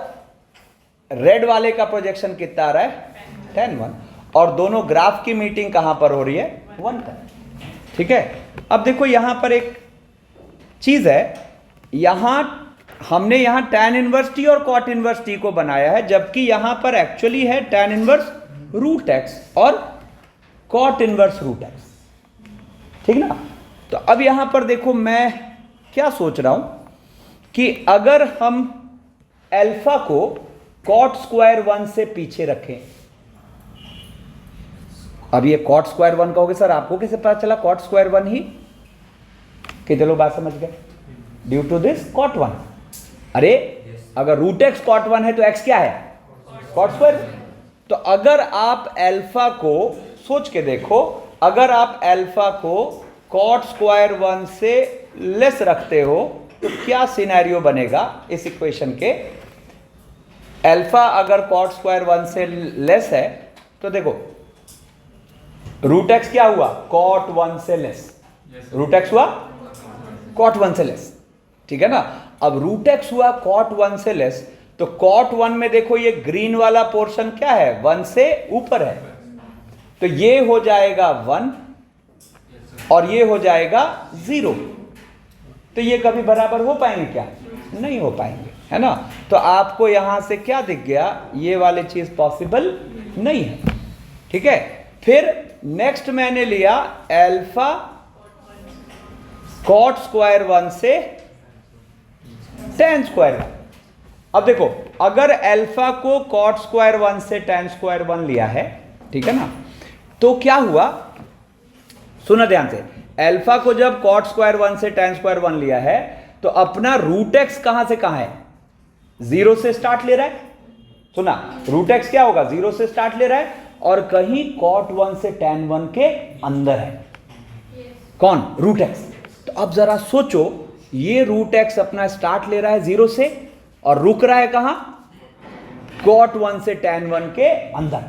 [SPEAKER 1] रेड वाले का प्रोजेक्शन कितना आ रहा है tan 1, और दोनों ग्राफ की मीटिंग कहां पर हो रही है 1 पर, ठीक है। अब देखो यहां पर एक चीज है, यहां हमने यहां tan इनवर्स t और cot इनवर्स t को बनाया है, जबकि यहां पर एक्चुअली है tan इनवर्स रूट x और cot इनवर्स रूट x, ठीक ना। तो अब यहां पर देखो मैं क्या सोच रहा हूं कि अगर हम अल्फा को cot स्क्वायर 1 से पीछे रखें, अब ये cot स्क्वायर 1 कहोगे सर आपको कैसे पता चला cot स्क्वायर 1 ही, कि चलो बात समझ गए, ड्यू टू दिस cot 1। अरे अगर रूट एक्स cot 1 है तो x क्या है cot स्क्वायर। तो अगर आप अल्फा को सोच के देखो, अगर आप अल्फा को cot स्क्वायर 1 से लेस रखते हो तो क्या सिनेरियो बनेगा इस इक्वेशन के। अल्फा अगर cot स्क्वायर 1 से लेस है तो देखो रूट एक्स क्या हुआ cot 1 से लेस, रूट एक्स हुआ cot 1 से लेस, ठीक है ना। अब रूट एक्स हुआ cot 1 से लेस, तो cot 1 में देखो ये ग्रीन वाला पोर्शन क्या है 1 से ऊपर है, तो ये हो जाएगा 1 और ये हो जाएगा 0, तो ये कभी बराबर हो पाएंगे क्या, नहीं हो पाएंगे, है ना। तो आपको यहां से क्या दिख गया, ये वाली चीज पॉसिबल नहीं है, ठीक है। फिर नेक्स्ट मैंने लिया अल्फा cot स्क्वायर 1 से tan स्क्वायर 1। अब देखो अगर अल्फा को cot स्क्वायर 1 से tan स्क्वायर 1 लिया है, ठीक है ना, तो क्या हुआ, सुना ध्यान से, अल्फा को जब cot स्क्वायर 1 से tan स्क्वायर 1 लिया है तो अपना रूट एक्स कहां से कहां है 0 से स्टार्ट ले रहा है, सुना, रूट एक्स क्या होगा 0 से स्टार्ट ले रहा है और कहीं cot 1 से tan 1 के अंदर है, कौन रूट एक्स। तो अब जरा सोचो, ये रूट एक्स अपना स्टार्ट ले रहा है 0 से और रुक रहा है कहां cot 1 से tan 1 के अंदर,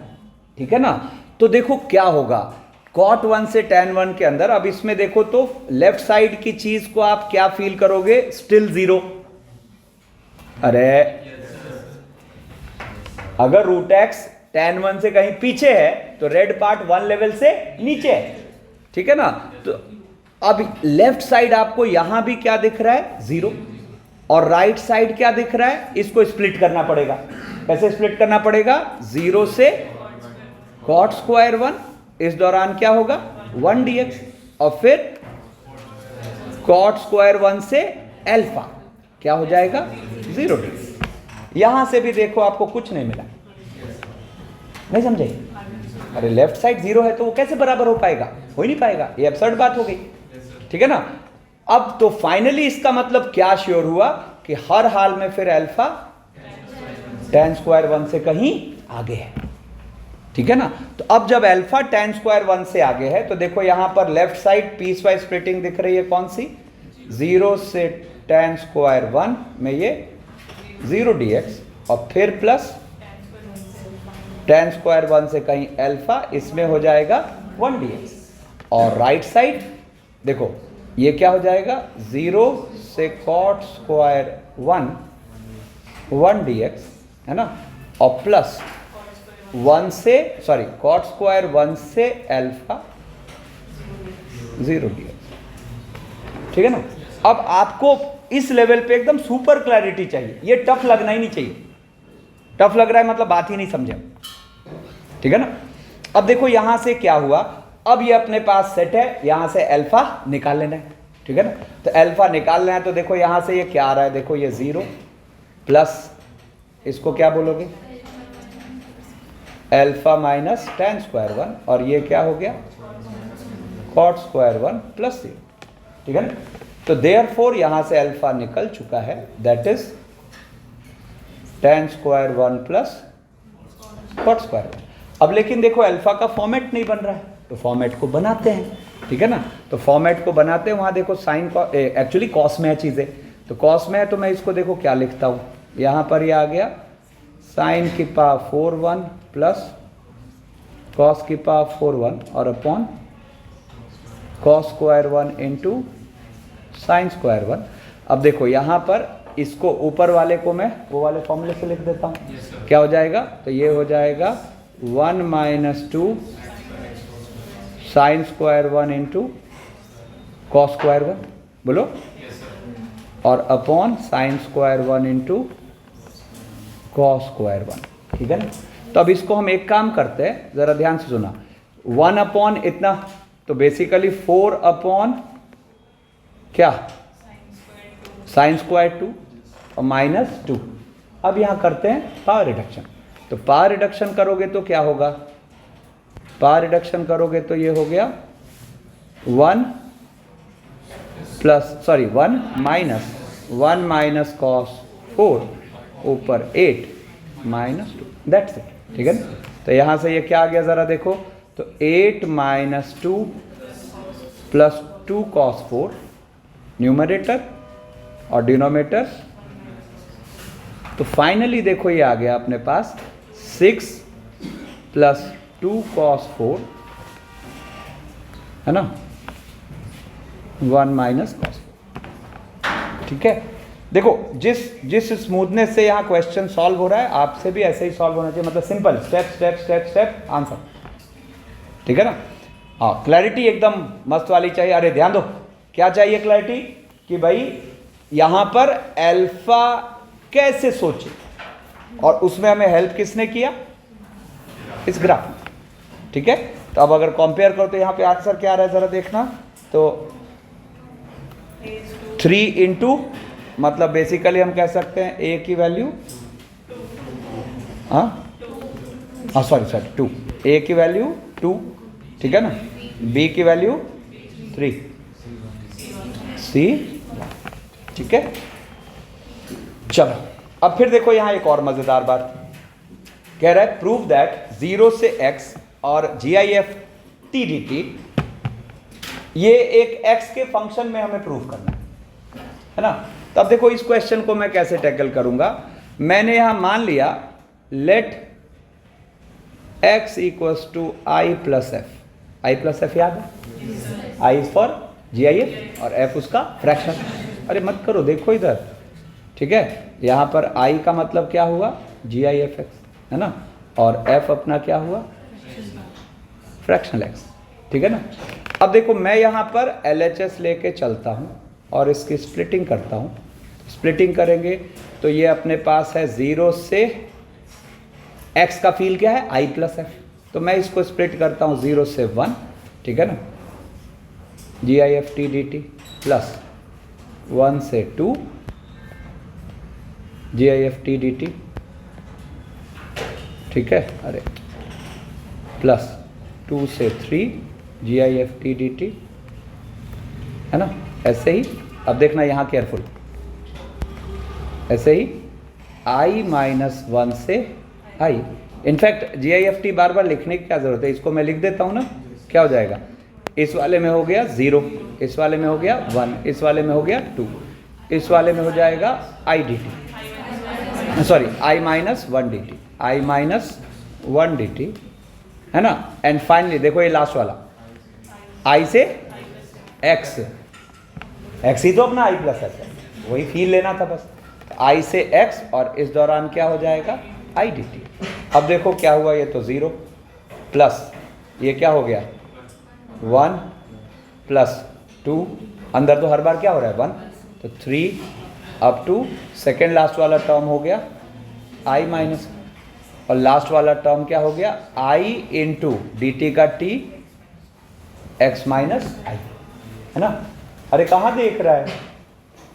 [SPEAKER 1] ठीक है ना। तो देखो क्या होगा cot 1 से tan 1 के अंदर। अब इसमें देखो तो लेफ्ट साइड की चीज को आप क्या फील करोगे, स्टिल 0। अरे अगर रूट एक्स tan 1 से कहीं पीछे है तो रेड पार्ट 1 लेवल से नीचे है, ठीक है ना। तो अब लेफ्ट साइड आपको यहां भी क्या दिख रहा है 0 और राइट साइड क्या दिख रहा है, इसको स्प्लिट करना पड़ेगा। कैसे स्प्लिट करना पड़ेगा, 0 से cot स्क्वायर 1, इस दौरान क्या होगा 1 dx, और फिर cot स्क्वायर 1 से अल्फा क्या हो जाएगा 0 dx। यहां से भी देखो आपको कुछ नहीं मिला, नहीं समझे, अरे लेफ्ट साइड 0 है तो वो कैसे बराबर हो पाएगा, हो ही नहीं पाएगा, ये absurd बात हो गई, ठीक है ना। अब तो फाइनली इसका मतलब क्या श्योर हुआ कि हर हाल में फिर अल्फा tan स्क्वायर 1 से कहीं आगे है, ठीक है ना। तो अब जब अल्फा tan स्क्वायर 1 से आगे है तो देखो यहां पर left side piecewise splitting दिख रही है, कौन सी, 0 से tan स्क्वायर 1 में ये 0 dx और फिर प्लस tan स्क्वायर 1 से कहीं अल्फा, इसमें हो जाएगा 1 dx। और राइट साइड देखो ये क्या हो जाएगा, 0 से cot स्क्वायर 1 dx है ना, और प्लस 1 से सॉरी cot स्क्वायर 1 से अल्फा 0 dx, ठीक है ना। अब आपको इस लेवल पे एकदम सुपर क्लैरिटी चाहिए, ये टफ लगना ही नहीं चाहिए, टफ लग रहा है मतलब बात ही नहीं समझे, ठीक है ना। अब देखो यहां से क्या हुआ, अब ये अपने पास सेट है, यहां से अल्फा निकाल लेना है, ठीक है ना। तो अल्फा निकालना है तो देखो यहां से ये क्या आ रहा है, देखो ये 0 प्लस इसको क्या बोलोगे, अल्फा माइनस tan स्क्वायर 1 और ये क्या हो गया, cot स्क्वायर 1 प्लस 0, ठीक है ना। तो देयरफॉर यहां से अल्फा निकल चुका है, that is tan square 1 plus cot square 1। अब लेकिन देखो अल्फा का फॉर्मेट नहीं बन रहा है, तो फॉर्मेट को बनाते हैं, ठीक है ना। तो फॉर्मेट को बनाते हैं, वहां देखो साइन एक्चुअली कॉस में है चीजें, तो कॉस में है तो मैं इसको देखो क्या लिखता हूं, यहां पर ये आ गया साइन की पावर 4 1 प्लस कॉस की पावर 4 1 और upon cos square 1 into sine square 1। अब देखो यहाँ पर इसको ऊपर वाले को मैं वो वाले फॉर्मूले से लिख देता हूँ, क्या हो जाएगा, तो ये हो जाएगा 1 minus 2 sine square 1 into cos square 1, बोलो, और upon sine square 1 into cos square 1, ठीक है ना। तो अब इसको हम एक काम करते हैं, जरा ध्यान से सुना, 1 अपॉन इतना, तो बेसिकली 4 अपॉन क्या, साइन स्क्वायर 2 और माइनस 2। अब यहां करते हैं पावर रिडक्शन, तो पावर रिडक्शन करोगे तो क्या होगा, पावर रिडक्शन करोगे तो ये हो गया 1 प्लस सॉरी 1 माइनस कॉस 4 ऊपर 8 माइनस 2, दैट्स इट, ठीक है ना। तो यहां से ये क्या आ गया जरा देखो, तो 8 माइनस 2 प्लस 2 कॉस 4 न्यूमरेटर और डिनोमिनेटर, तो फाइनली देखो ये आ गया अपने पास 6 प्लस 2 कॉस 4 है ना, 1 माइनस कॉस 4, ठीक है। देखो जिस स्मूथनेस से यहाँ क्वेश्चन सॉल्व हो रहा है, आपसे भी ऐसे ही सॉल्व होना चाहिए, मतलब simple step step step step answer, ठीक है ना। हाँ, क्लैरिटी एकदम मस्त वाली चाहिए। अरे ध्यान दो, क्या चाहिए क्लैरिटी, कि भाई यहाँ पर अल्फा कैसे सोचे, और उसमें हमें हेल्प किसने किया, इस ग्राफ में, ठीक है। तो अब अगर कंपेयर करो तो यहाँ पे आंसर क्या आ रहा है जरा देखना, तो 3 इंटू, मतलब बेसिकली हम कह सकते हैं a की वैल्यू सॉरी 2, a की वैल्यू 2, ठीक है ना, b की वैल्यू 3, c, ठीक है। चलो अब फिर देखो यहाँ एक और मजेदार बात कह रहा है, प्रूव दैट 0 से x और GIF t dt, ये एक x के फंक्शन में हमें प्रूव करना है ना। तब देखो इस क्वेश्चन को मैं कैसे टैकल करूंगा, मैंने यहां मान लिया let x equals to i plus F याद है, i इज फॉर GIF और f उसका फ्रैक्शन। अरे मत करो, देखो इधर, ठीक है, यहां पर i का मतलब क्या हुआ, GIFX है ना, और f अपना क्या हुआ, फ्रैक्शनल x, ठीक है ना। अब देखो मैं यहां पर LHS लेके चलता हूं और इसकी स्प्लिटिंग करता हूं, स्प्लिटिंग करेंगे तो ये अपने पास है 0 से x का फील क्या है, i प्लस एफ, तो मैं इसको स्प्लिट करता हूं 0 से 1, ठीक है ना, GIF t dt प्लस 1 से 2 GIF t dt, ठीक है, अरे प्लस 2 से 3 G I F t d t, है ना। ऐसे ही अब देखना यहाँ केयरफुल, ऐसे ही i माइनस 1 से i। In fact G I F t बार बार लिखने की क्या ज़रूरत है, इसको मैं लिख देता हूँ ना। क्या हो जाएगा, इस वाले में हो गया 0, इस वाले में हो गया 1, इस वाले में हो गया 2, इस वाले में हो जाएगा i D T, sorry i minus 1 D T, i minus 1 D t, है ना। एंड फाइनली देखो ये लास्ट वाला i से x, x ही तो अपना i प्लस x है, वही फील लेना था बस। i से x और इस दौरान क्या हो जाएगा i डी टी। अब देखो क्या हुआ, ये तो 0 प्लस ये क्या हो गया 1 प्लस 2, अंदर तो हर बार क्या हो रहा है 1, तो 3 अप टू सेकेंड लास्ट वाला टर्म हो गया i माइनस, और लास्ट वाला टर्म क्या हो गया i इंटू डी टी का t x माइनस i, है ना। अरे कहाँ देख रहा है,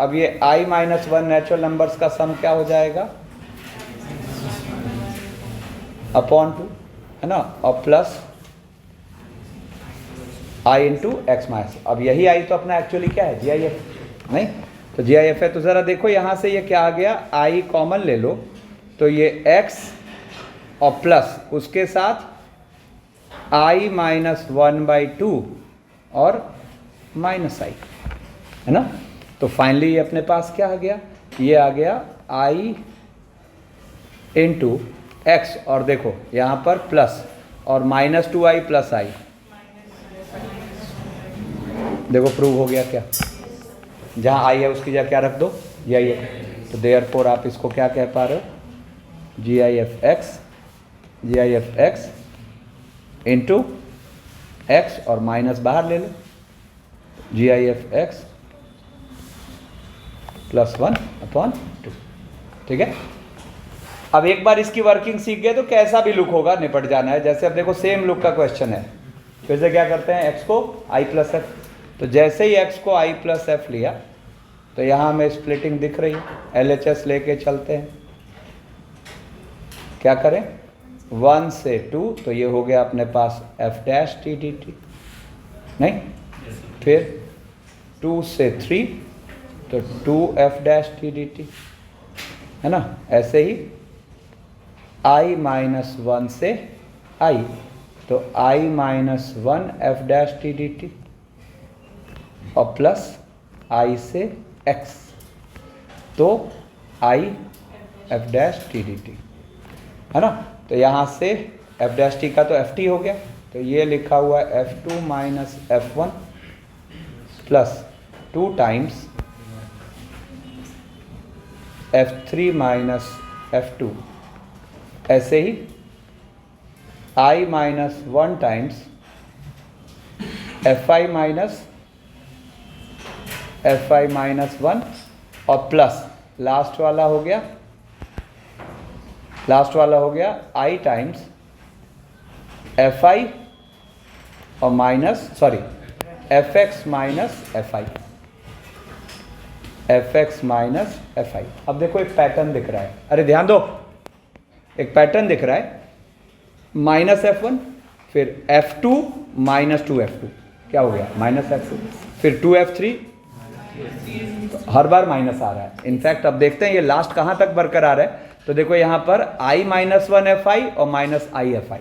[SPEAKER 1] अब ये i माइनस 1 नेचुरल नंबर्स का सम क्या हो जाएगा अपॉन 2, है ना, और plus i into x minus. अब यही i तो अपना एक्चुअली क्या है जी आई एफ, नहीं तो जी आई एफ है। तो ज़रा देखो यहाँ से ये क्या आ गया, i कॉमन ले लो तो ये x और प्लस उसके साथ i माइनस 1/2 और माइनस i, है ना। तो फाइनली ये अपने पास क्या आ गया, ये आ गया i इंटू एक्स, और देखो यहाँ पर प्लस और माइनस 2i प्लस i, देखो प्रूव हो गया क्या, जहाँ i है उसकी जगह क्या रख दो जी आई एफ। तो देयरफॉर आप इसको क्या कह पा रहे हो, G I F x into x और माइनस बाहर ले लो, G I F x plus 1/2, ठीक है। अब एक बार इसकी वर्किंग सीख गए तो कैसा भी लुक होगा निपट जाना है। जैसे अब देखो सेम लुक का क्वेश्चन है, फिर से क्या करते हैं, x को i प्लस एफ, तो जैसे ही x को i प्लस एफ लिया तो यहाँ हमें स्प्लिटिंग दिख रही है, LHS लेके चलते हैं। क्या करें, 1 से 2 तो ये हो गया अपने पास f dash T d T, नहीं, फिर 2 से 3 तो 2f dash T d t, है ना। ऐसे ही i माइनस 1 से i तो i minus 1 f dash T d t और प्लस i से x तो i f dash T d t, है ना। तो यहाँ से f डैश टी का तो एफ टी हो गया, तो ये लिखा हुआ है f2 minus f1 plus 2 times f3 minus f2, ऐसे ही i minus 1 times fi minus 1 और प्लस लास्ट वाला हो गया i टाइम्स fi और minus fx minus fi, fx minus fi। अब देखो एक पैटर्न दिख रहा है, अरे ध्यान दो, एक पैटर्न दिख रहा है, माइनस f1 फिर f2 माइनस 2f2, क्या हो गया माइनस f2, फिर 2f3, तो हर बार माइनस आ रहा है। इनफैक्ट अब देखते हैं ये लास्ट कहाँ तक बरकरार है, तो देखो यहाँ पर i माइनस 1 fi और माइनस i fi,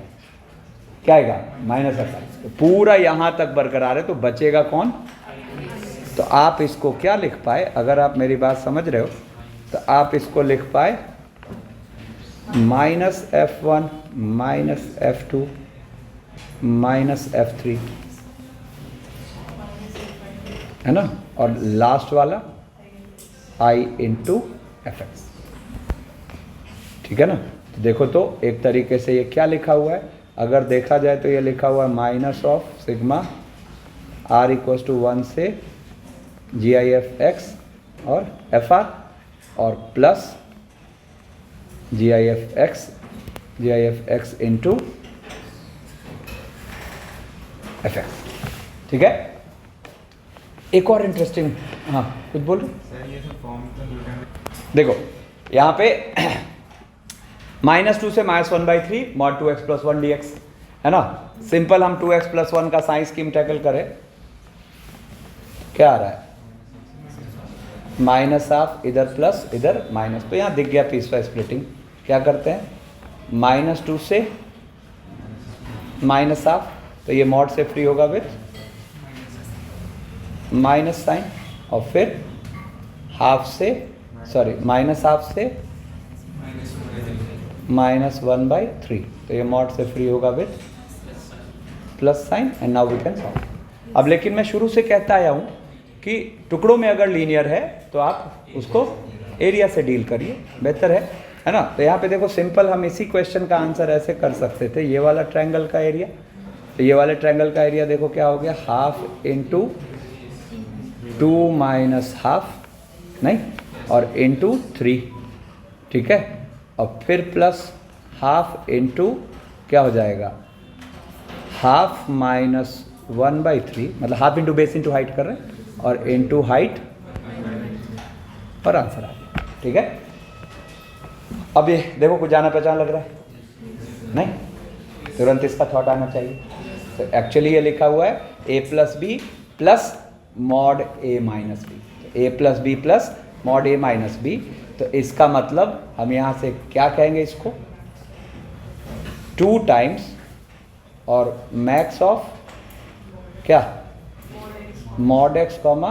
[SPEAKER 1] क्या आएगा माइनस fi, तो पूरा यहाँ तक बरकरार है। तो बचेगा कौन, तो आप इसको क्या लिख पाए, अगर आप मेरी बात समझ रहे हो तो आप इसको लिख pi minus f1 minus f2 minus f3, है ना, और लास्ट वाला i इंटू एफ एक्स, ठीक है ना। तो देखो तो एक तरीके से ये क्या लिखा हुआ है, अगर देखा जाए तो ये लिखा हुआ है minus of sigma r equals to 1 से जी आई एफ एक्स और एफ आर और plus G I F x into F x, ठीक है। एक और इंटरेस्टिंग, हाँ कुछ बोलो। देखो यहाँ पे -2 से -1/3 mod 2x + 1 dx, है ना। सिंपल हम 2x+1 का साइन स्कीम टैकल करें, क्या आ रहा है, -हाफ इधर प्लस इधर माइनस, तो यहाँ दिख गया पीस वाइज स्प्लिटिंग। क्या करते हैं, -2 से -हाफ, तो ये मॉड से फ्री होगा विथ माइनस साइन, और फिर हाफ से -हाफ से -1/3, तो ये मॉड से फ्री होगा with plus sign, and now we can solve. अब लेकिन मैं शुरू से कहता आया हूँ कि टुकड़ों में अगर लीनियर है तो आप उसको एरिया से डील करिए, बेहतर है ना। तो यहाँ पे देखो सिंपल हम इसी क्वेश्चन का आंसर ऐसे कर सकते थे, ये वाला ट्रायंगल का एरिया, तो ये वाले ट्रायंगल का एरिया देखो क्या हो गया, हाफ इंटू 2 माइनस हाफ, नहीं, और इंटू 3, ठीक है, और फिर प्लस हाफ इंटू क्या हो जाएगा, हाफ माइनस 1/3, मतलब half into base into height कर रहे हैं, और इंटू हाइट, और आंसर आ गया, ठीक है। अब ये देखो कुछ जाना पहचान लग रहा है, नहीं, तुरंत इसका थॉट आना चाहिए। तो एक्चुअली ये लिखा हुआ है a+b plus mod a minus b, a+b plus mod a minus b, तो इसका मतलब हम यहाँ से क्या कहेंगे इसको, 2 टाइम्स और मैक्स ऑफ क्या, mod x comma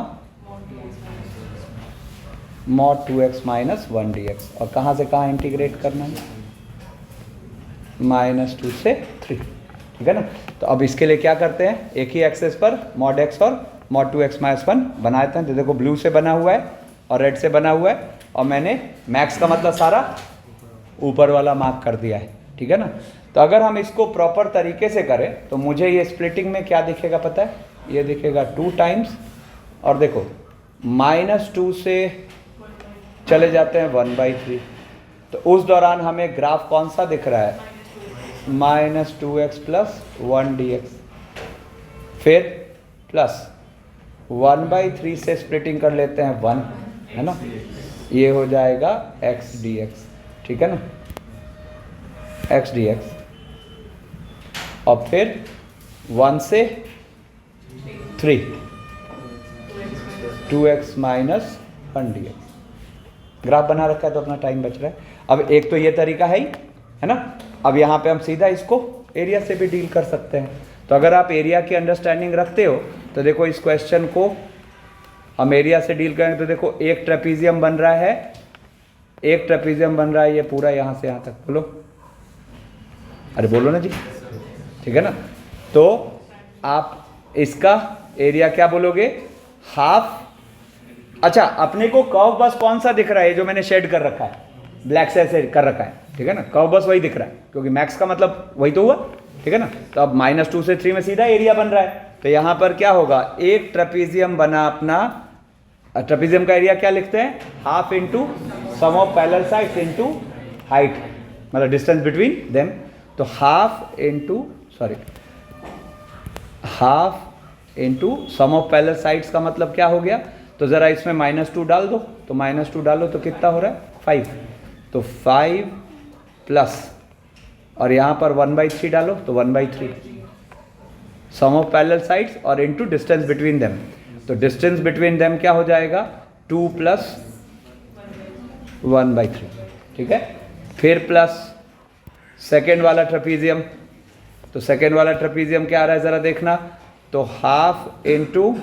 [SPEAKER 1] mod 2x minus 1 dx, और कहाँ से कहाँ इंटीग्रेट करना है, -2 से 3, ठीक है ना। तो अब इसके लिए क्या करते हैं, एक ही एक्सेस पर मॉड x और मॉड 2x माइनस 1 बनाते हैं। तो देखो ब्लू से बना हुआ है और रेड से बना हुआ है, और मैंने मैक्स का मतलब सारा ऊपर वाला मार्क कर दिया है, ठीक है ना। तो अगर हम इसको प्रॉपर तरीके से करें तो मुझे ये स्प्लिटिंग में क्या दिखेगा पता है, ये दिखेगा 2 टाइम्स, और देखो -2 से चले जाते हैं 1/3, तो उस दौरान हमें ग्राफ कौन सा दिख रहा है, -2x प्लस 1 dx, फिर प्लस 1/3 से स्प्लिटिंग कर लेते हैं 1, है ना, ये हो जाएगा x dx, ठीक है ना, x dx, और फिर 1 से 3, 2x माइनस 1 dx। ग्राफ बना रखा है तो अपना टाइम बच रहा है। अब एक तो ये तरीका है ही, है ना। अब यहाँ पे हम सीधा इसको एरिया से भी डील कर सकते हैं। तो अगर आप एरिया की अंडरस्टैंडिंग रखते हो तो देखो इस क्वेश्चन को हम एरिया से डील करेंगे, तो देखो एक ट्रेपीजियम बन रहा है, एक ट्रेपीजियम बन रहा है, ये पूरा यहाँ से यहाँ तक, बोलो, अरे बोलो ना जी, ठीक है ना। तो आप इसका एरिया क्या बोलोगे, हाफ, अच्छा अपने को कर्व बस कौन सा दिख रहा है, जो मैंने शेड कर रखा है, ब्लैक से ऐसे कर रखा है, ठीक है ना, कर्व बस वही दिख रहा है, क्योंकि मैक्स का मतलब वही तो हुआ, ठीक है ना। तो अब -2 से 3 में सीधा एरिया बन रहा है, तो यहाँ पर क्या होगा, एक ट्रेपीजियम बना अपना, ट्रेपीजियम का एरिया क्या लिखते हैं, half into sum of parallel sides into height, मतलब डिस्टेंस बिटवीन देम। तो half into sum of parallel sides का मतलब क्या हो गया, तो ज़रा इसमें -2 डाल दो, तो -2 डालो तो कितना हो रहा है, 5, तो 5 प्लस, और यहाँ पर 1/3 डालो तो 1/3, सम ऑफ पैरेलल साइड्स और इनटू डिस्टेंस बिटवीन देम, तो डिस्टेंस बिटवीन देम क्या हो जाएगा, 2 प्लस 1/3, ठीक है। फिर प्लस सेकेंड वाला ट्रेपीजियम, तो सेकेंड वाला ट्रेपीजियम क्या आ रहा है ज़रा देखना, तो हाफ इंटू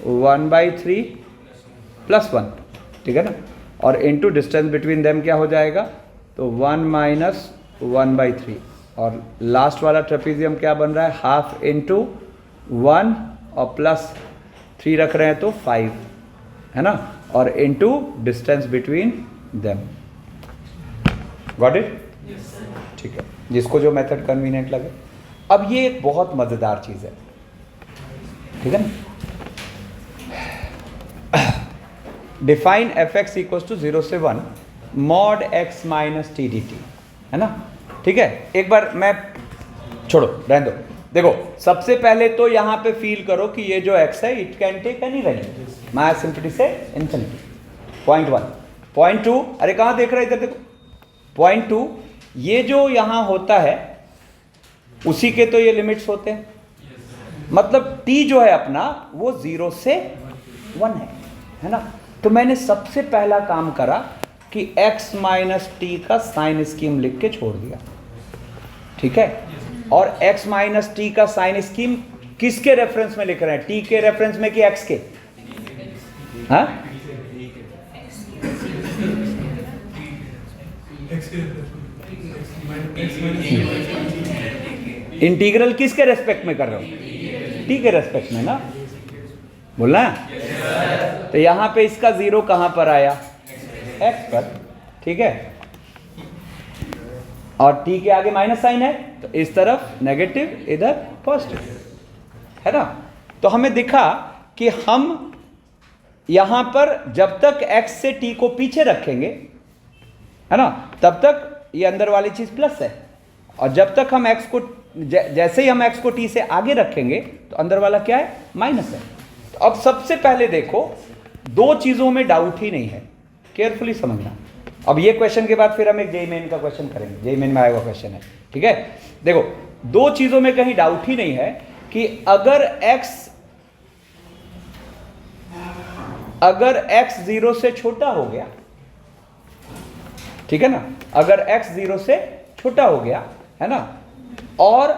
[SPEAKER 1] 1/3 प्लस 1, ठीक है ना, और इंटू डिस्टेंस बिटवीन देम क्या हो जाएगा, तो 1 माइनस 1/3, और लास्ट वाला ट्रेपीजियम क्या बन रहा है, हाफ इंटू 1 और प्लस 3 रख रहे हैं तो 5, है ना, और into distance between them. Got it, ठीक है, जिसको जो मेथड कन्वीनियंट लगे। अब ये एक बहुत मज़ेदार चीज़ है, ठीक है ना, डिफाइन fx इक्वल्स टू 0 से 1 mod x minus T d t, है ना, ठीक है। एक बार मैं छोड़ो, रहने दो, देखो सबसे पहले तो यहाँ पे फील करो कि ये जो x है it can take any value, minus infinity से इंफिनिटी, पॉइंट 1, पॉइंट 2, अरे कहाँ देख रहे हैं, इधर देखो, पॉइंट 2 ये जो यहां होता है उसी के तो ये लिमिट्स होते हैं, मतलब t जो है अपना वो 0 से 1 है ना। तो मैंने सबसे पहला काम करा कि x माइनस टी का साइन स्कीम लिख के छोड़ दिया, ठीक है। और x माइनस टी का साइन स्कीम किसके रेफरेंस में लिख रहे हैं, t के रेफरेंस में कि x के? हाँ, इंटीग्रल किसके रेस्पेक्ट में कर रहा हूं, t के रेस्पेक्ट में ना, बोलना है। तो यहां पे इसका 0 कहां पर आया, x पर, ठीक है। और t के आगे माइनस साइन है, तो इस तरफ नेगेटिव, इधर पॉजिटिव, है ना। तो हमें दिखा कि हम यहां पर जब तक x से t को पीछे रखेंगे, है ना, तब तक ये अंदर वाली चीज प्लस है, और जब तक हम x को जैसे ही हम x को t से आगे रखेंगे तो अंदर वाला क्या है, माइनस है। तो अब सबसे पहले देखो, दो चीजों में डाउट ही नहीं है, केयरफुली समझना। अब ये क्वेश्चन के बाद फिर हम एक जेईई मेन का क्वेश्चन करेंगे, जेईई मेन में आएगा क्वेश्चन है, ठीक है। देखो, दो चीजों में कहीं डाउट ही नहीं है कि अगर x 0 से छोटा हो गया, ठीक है ना, अगर x 0 से छोटा हो गया, है ना, और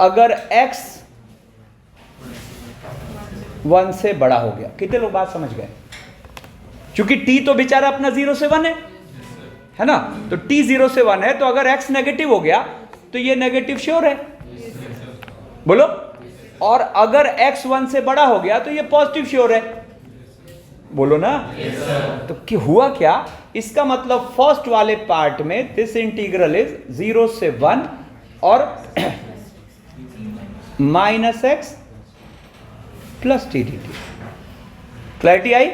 [SPEAKER 1] अगर x 1 से बड़ा हो गया, कितने लोग बात समझ गए? क्योंकि t तो बेचारा अपना 0 से 1 है ना, तो t 0 से 1 है, तो अगर x नेगेटिव हो गया तो ये नेगेटिव श्योर है, बोलो। और अगर x 1 से बड़ा हो गया तो ये पॉजिटिव श्योर है, बोलो ना। तो क्या हुआ, क्या इसका मतलब फर्स्ट वाले पार्ट में दिस इंटीग्रल इज 0 से 1 और minus x plus t d t. Clarity आई?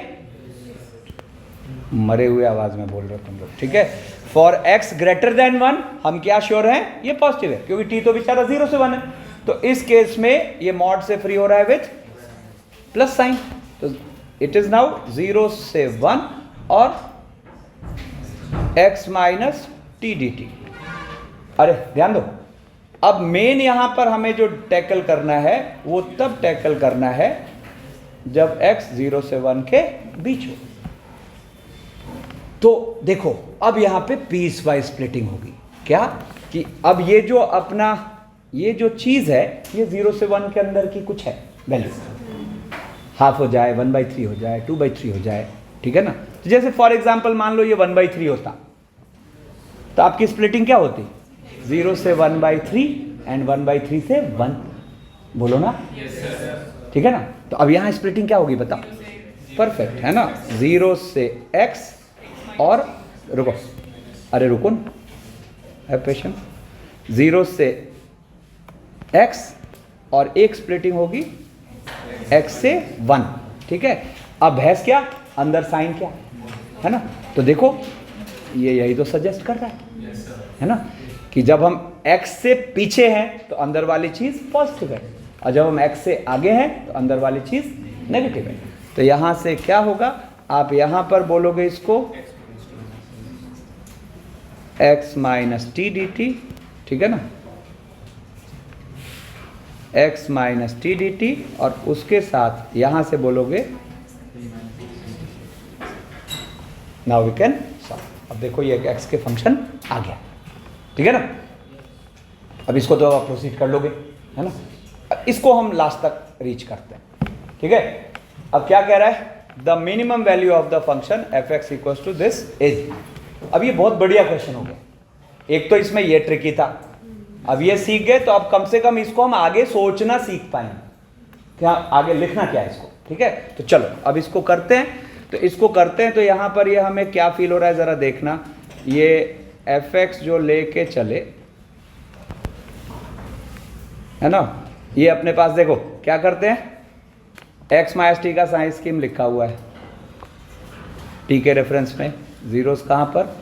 [SPEAKER 1] मरे हुए आवाज में बोल रहे हो तुम लोग, ठीक है। फॉर x ग्रेटर देन 1 हम क्या श्योर हैं, ये पॉजिटिव है, क्योंकि t तो बेचारा 0 से 1 है। तो इस केस में ये मॉड से फ्री हो रहा है विथ प्लस साइन, तो इट इज नाउ 0 से 1 और x minus T d T. अरे ध्यान दो, अब मेन यहां पर हमें जो टैकल करना है वो तब टैकल करना है जब x 0 से 1 के बीच हो। तो देखो, अब यहां पे पीस वाइज स्प्लिटिंग होगी, क्या कि अब ये जो अपना ये जो चीज है ये 0 से 1 के अंदर की कुछ है वैल्यू, हाफ हो जाए, 1/3 हो जाए, 2/3 हो जाए, ठीक है ना। तो जैसे फॉर एग्जांपल मान लो ये 1/3 होता, तो आपकी स्प्लिटिंग क्या होती, 0 से 1/3 एंड 1/3 से 1, बोलो ना, ठीक है ना। तो अब यहां स्प्लिटिंग क्या होगी बताओ, परफेक्ट है ना, 0 से x और रुको, अरे रुको ना, है पेशेंट, 0 से x और एक स्प्लिटिंग होगी x से 1, ठीक है। अब भैंस क्या, अंदर साइन क्या है ना। तो देखो ये यही तो सजेस्ट कर रहा है ना, कि जब हम x से पीछे हैं तो अंदर वाली चीज पॉजिटिव है, और जब हम x से आगे हैं तो अंदर वाली चीज नेगेटिव है। तो यहां से क्या होगा, आप यहां पर बोलोगे इसको x minus T d t, ठीक है ना, x minus T d t, और उसके साथ यहां से बोलोगे नाउ वी कैन सॉल्व। अब देखो ये x के फंक्शन आ गया, ठीक है ना। अब इसको तो आप प्रोसीड कर लोगे, है ना। इसको हम लास्ट तक रीच करते हैं, ठीक है। अब क्या कह रहा है, the minimum value of the function F x equal to this is. अब ये बहुत बढ़िया क्वेश्चन हो गया, एक तो इसमें ये ट्रिकी था, अब ये सीख गए तो अब कम से कम इसको हम आगे सोचना सीख पाएंगे, क्या आगे लिखना क्या है इसको, ठीक है। तो चलो अब इसको करते हैं, तो इसको करते हैं। तो यहां पर ये हमें क्या फील हो रहा है जरा देखना, ये एफ एक्स जो लेके चले, है ना, ये अपने पास देखो क्या करते हैं, x माइनस टी का साइन स्कीम लिखा हुआ है, t के रेफरेंस में, जीरोस कहाँ पर,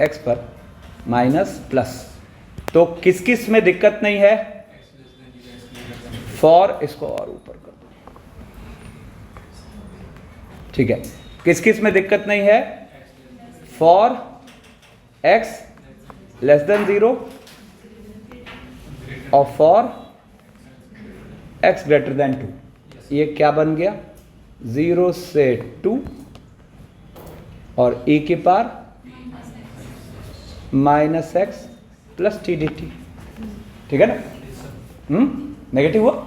[SPEAKER 1] x पर, माइनस प्लस। तो किस किस में दिक्कत नहीं है, फॉर, इसको और ऊपर कर दो, ठीक है, किस किस में दिक्कत नहीं है, फॉर x लेस देन 0 और फॉर x ग्रेटर देन 2। ये क्या बन गया? 0 से 2 और e की power minus x plus t d t. ठीक है ना? नेगेटिव हुआ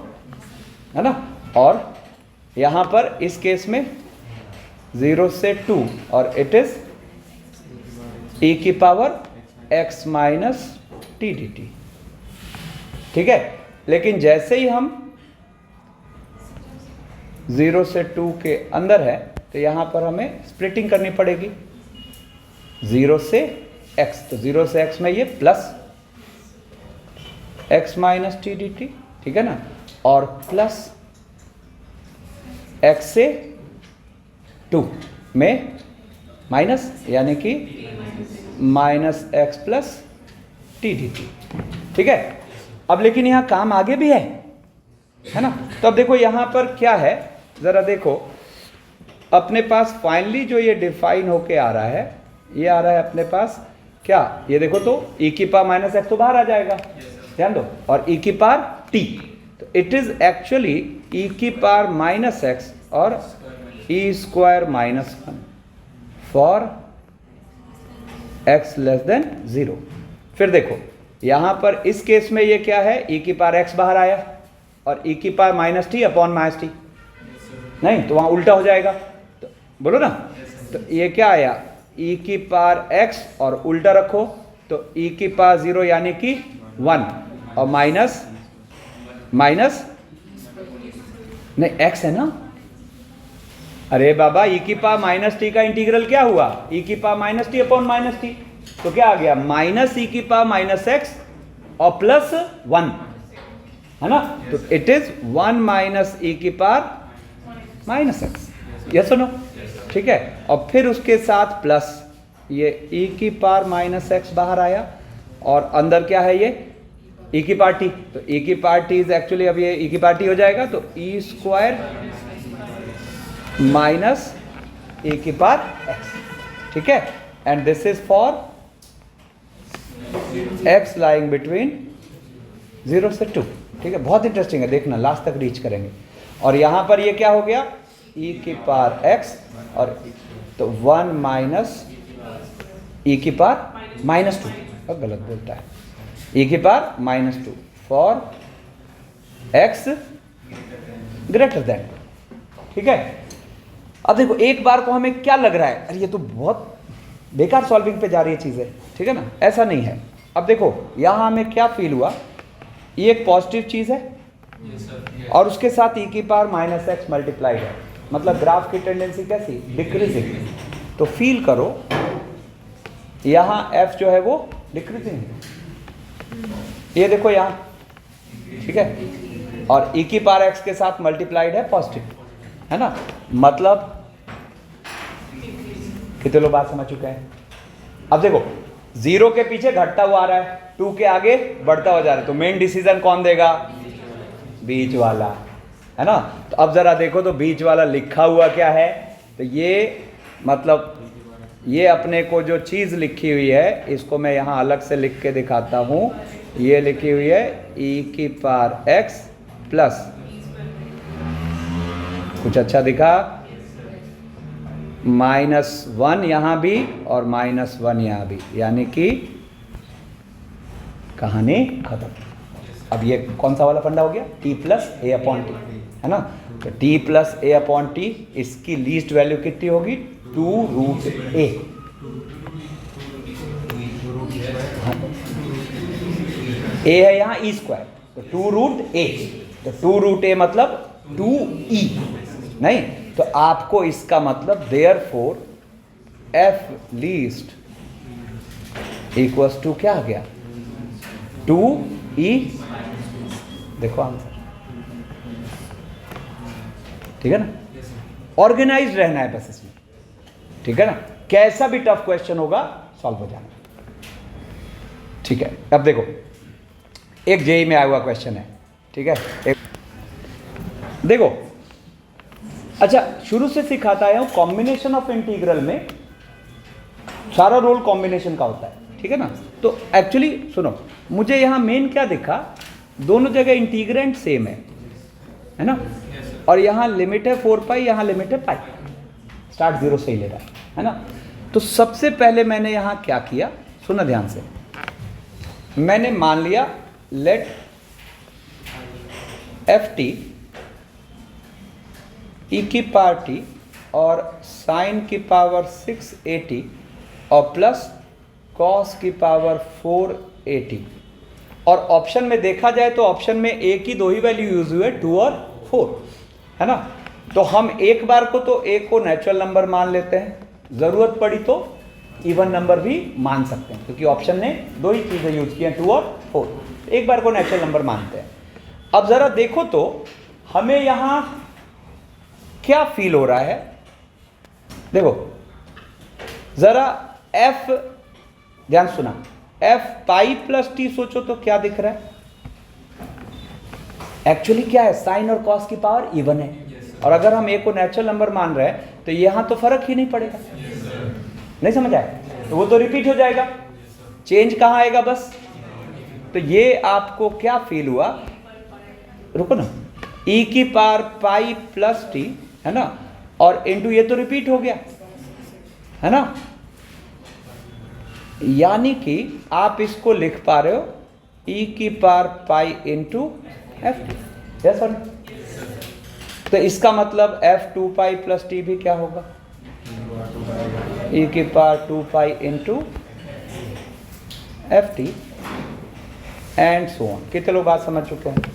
[SPEAKER 1] है ना? और यहां पर इस केस में 0 से 2 और इट इज e की power x minus T d t. ठीक है, लेकिन जैसे ही हम 0 से 2 के अंदर है तो यहां पर हमें स्प्लिटिंग करनी पड़ेगी 0 से x। तो 0 से x में ये plus x minus T d t, ठीक है ना, और प्लस x से 2 में माइनस, यानी कि minus x plus t d t. ठीक है, अब लेकिन यहां काम आगे भी है ना? तो अब देखो यहां पर क्या है, जरा देखो अपने पास फाइनली जो ये डिफाइन होके आ रहा है, ये आ रहा है अपने पास क्या, ये देखो तो e की पावर माइनस एक्स तो बाहर आ जाएगा, ध्यान दो, और e की पावर t, तो इट इज एक्चुअली e की पावर माइनस एक्स और e square minus 1 for x less than 0। फिर देखो यहां पर इस केस में ये क्या है, e की पावर x बाहर आया और e की power minus T upon minus T, नहीं तो वहां उल्टा हो जाएगा, तो बोलो ना, तो ये क्या आया, e की पावर x और उल्टा रखो तो e की पावर 0 यानी कि 1 और माइनस नहीं x है ना, अरे बाबा e की पावर माइनस टी का इंटीग्रल क्या हुआ, e की power minus T upon minus T, तो क्या आ गया माइनस e की पावर माइनस एक्स और प्लस 1, है ना, तो इट इज 1 माइनस e की पावर माइनस एक्स, यस और नो? ठीक है, और फिर उसके साथ प्लस ये e की पावर माइनस एक्स बाहर आया और अंदर क्या है ये e की पावर t, तो e की पावर t इज एक्चुअली, अब ये e की पावर t हो जाएगा तो e स्क्वायर माइनस e की पावर x। ठीक है, and this is for x lying between 0 से 2। ठीक है, बहुत इंटरेस्टिंग है, देखना लास्ट तक रीच करेंगे। और यहां पर ये क्या हो गया, e की पावर x और तो 1 माइनस e की पावर माइनस 2, गलत बोलता है, e की power minus 2 for x greater than. ठीक है, अब देखो एक बार को हमें क्या लग रहा है, अरे ये तो बहुत बेकार सॉल्विंग पे जा रही है चीजें, ठीक है ना, ऐसा नहीं है। अब देखो यहां हमें क्या फील हुआ, ये एक पॉजिटिव चीज है और उसके साथ e की पावर माइनस एक्स मल्टीप्लाइड है, मतलब ग्राफ की टेंडेंसी कैसी, डिक्रीजिंग। तो फील करो यहां f जो है वो डिक्रीजिंग है, ये देखो यहां, ठीक है, और e की पावर x के साथ मल्टीप्लाइड है पॉजिटिव, है ना, मतलब कितने लोग बात समझ चुके हैं? अब देखो 0 के पीछे घटता हुआ आ रहा है, 2 के आगे बढ़ता हुआ जा रहा है, तो मेन डिसीजन कौन देगा, बीच वाला, है ना। तो अब जरा देखो तो बीच वाला लिखा हुआ क्या है, तो ये मतलब ये अपने को जो चीज लिखी हुई है इसको मैं यहां अलग से लिख के दिखाता हूं, ये लिखी हुई है e की पावर x प्लस, कुछ अच्छा दिखा, -1 यहां भी और -1 यहां भी, यानी कि कहानी खत्म। अब ये कौन सा वाला फंडा हो गया, t प्लस ए अपॉन टी, है ना, तो t प्लस ए अपॉन टी, इसकी लीस्ट वैल्यू कितनी होगी, 2√a। a है यहाँ e स्क्वायर, तो 2√a, तो 2√a मतलब 2e, नहीं तो आपको इसका मतलब therefore f least equals to क्या आ गया, 2e। देखो आंसर, ठीक है ना, ऑर्गेनाइज रहना है बस इसमें, ठीक है ना, कैसा भी टफ क्वेश्चन होगा सॉल्व हो जाना, ठीक है। अब देखो एक जेई में आया हुआ क्वेश्चन है, ठीक है, एक देखो, अच्छा शुरू से सिखाता है कॉम्बिनेशन ऑफ इंटीग्रल में सारा रोल कॉम्बिनेशन का होता है, ठीक ठीक है ना। तो एक्चुअली सुनो, मुझे यहाँ मेन क्या दिखा, दोनों जगह इंटीग्रेंट सेम है ना, और यहाँ लिमिट है 4 पाई, यहाँ लिमिट है पाई, स्टार्ट 0 से ही ले रहा है ना। तो सबसे पहले मैंने यहाँ क्या किया, सुना ध्यान से, मैंने मान लिया लेट एफ टी ई की पावर टी और साइन की पावर 680 और प्लस कॉस की पावर 480, और ऑप्शन में देखा जाए तो ऑप्शन में ए की दो ही वैल्यू यूज हुए, 2 और 4 है ना। तो हम एक बार को तो ए को नेचुरल नंबर मान लेते हैं, ज़रूरत पड़ी तो इवन नंबर भी मान सकते हैं, क्योंकि ऑप्शन ने दो ही चीज़ें यूज की हैं, 2 और 4। एक बार को नेचुरल नंबर मानते हैं। अब ज़रा देखो तो हमें यहाँ क्या फील हो रहा है, देखो ज़रा एफ, ध्यान सुना, एफ पाई प्लस टी सोचो तो क्या दिख रहा है, एक्चुअली क्या है, साइन और कॉस की पावर इवन है, और अगर हम ए को नेचुरल नंबर मान रहे हैं तो यहां तो फर्क ही नहीं पड़ेगा। नहीं समझ आए, तो वो तो रिपीट हो जाएगा, चेंज कहां आएगा बस। तो ये आपको क्या फील हुआ, रुको ना, ई की पावर पाई प्लस टी है ना, और इनटू ये तो रिपीट हो गया है ना, यानी कि आप इसको लिख पा रहे हो ई की power pi into F T, yes sir. तो इसका मतलब एफ 2 पाई प्लस टी भी क्या होगा, ई की power 2 pi into F T and so on. कितने लोग बात समझ चुके हैं,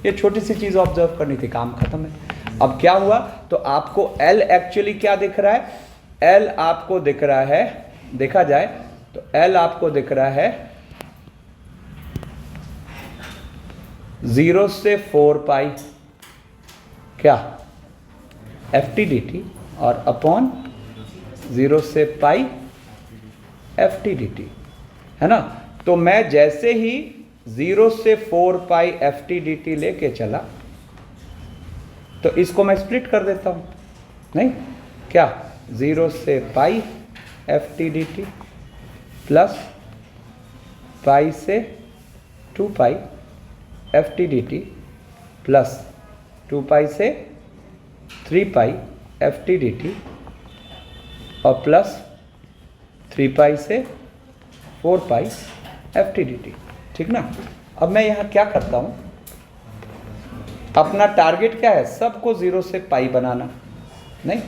[SPEAKER 1] ये छोटी सी चीज़ ऑब्जर्व करनी थी, काम खत्म है। अब क्या हुआ, तो आपको L एक्चुअली क्या दिख रहा है, L आपको दिख रहा है, देखा जाए तो L आपको दिख रहा है 0 से 4 पाई क्या एफ टी डी टी और अपॉन 0 से pi f t d t है ना। तो मैं जैसे ही 0 से 4 pi f t d T लेके चला तो इसको मैं स्प्लिट कर देता हूँ, नहीं क्या, 0 से pi f t d t plus pi से 2 pi f t d t plus 2 pi से 3 pi f t d t और प्लस 3 पाई से 4 pi f t d t, ठीक ना। अब मैं यहाँ क्या करता हूँ, अपना टारगेट क्या है, सबको 0 से पाई बनाना, नहीं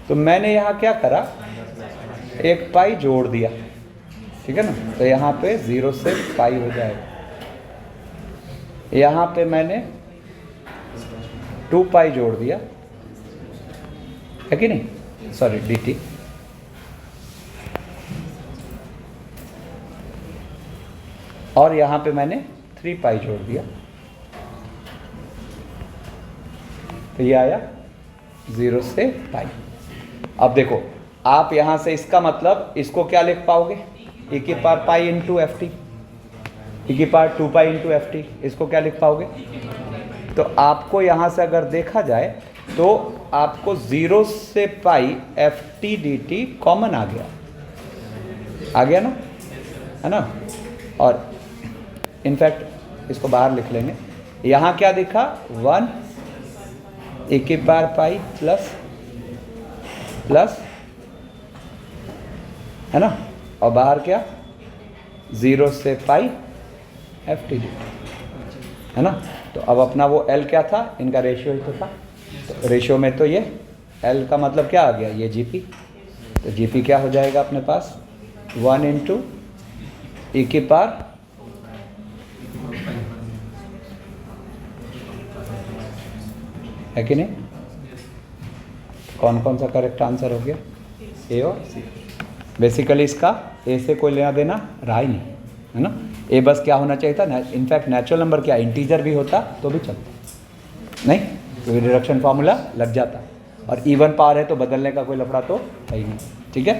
[SPEAKER 1] तो मैंने यहाँ क्या करा, एक पाई जोड़ दिया, ठीक है ना। तो यहाँ पे 0 से पाई हो जाएगा, यहाँ पे मैंने 2 पाई जोड़ दिया, है कि नहीं, सॉरी डी टी, और यहाँ पे मैंने 3 पाई जोड़ दिया, तो ये आया 0 से पाई। अब देखो आप यहाँ से इसका मतलब इसको क्या लिख पाओगे, e की power pi into F T, e की power 2 pi into F T, इसको क्या लिख पाओगे। तो आपको यहाँ से अगर देखा जाए तो आपको 0 से pi f t d t common आ गया ना, है ना। और इनफैक्ट इसको बाहर लिख लेंगे, यहाँ क्या दिखा 1 e की पावर पाई प्लस है ना, और बाहर क्या 0 से पाई एफ टी डी है ना। तो अब अपना वो L क्या था, इनका रेशियो ही तो था, तो रेशियो में तो ये L का मतलब क्या आ गया, ये GP, तो GP क्या हो जाएगा अपने पास 1 इंटू ई की पावर है कि नहीं। कौन कौन सा करेक्ट आंसर हो गया, ए और सी। बेसिकली इसका ए से कोई लेना देना रहा ही नहीं, है ना। ए बस क्या होना चाहिए था, इनफैक्ट नेचुरल नंबर क्या इंटीजर भी होता तो भी चलता, नहीं तो रिडक्शन फार्मूला लग जाता, और इवन पावर है तो बदलने का कोई लफड़ा तो है ही नहीं, ठीक है।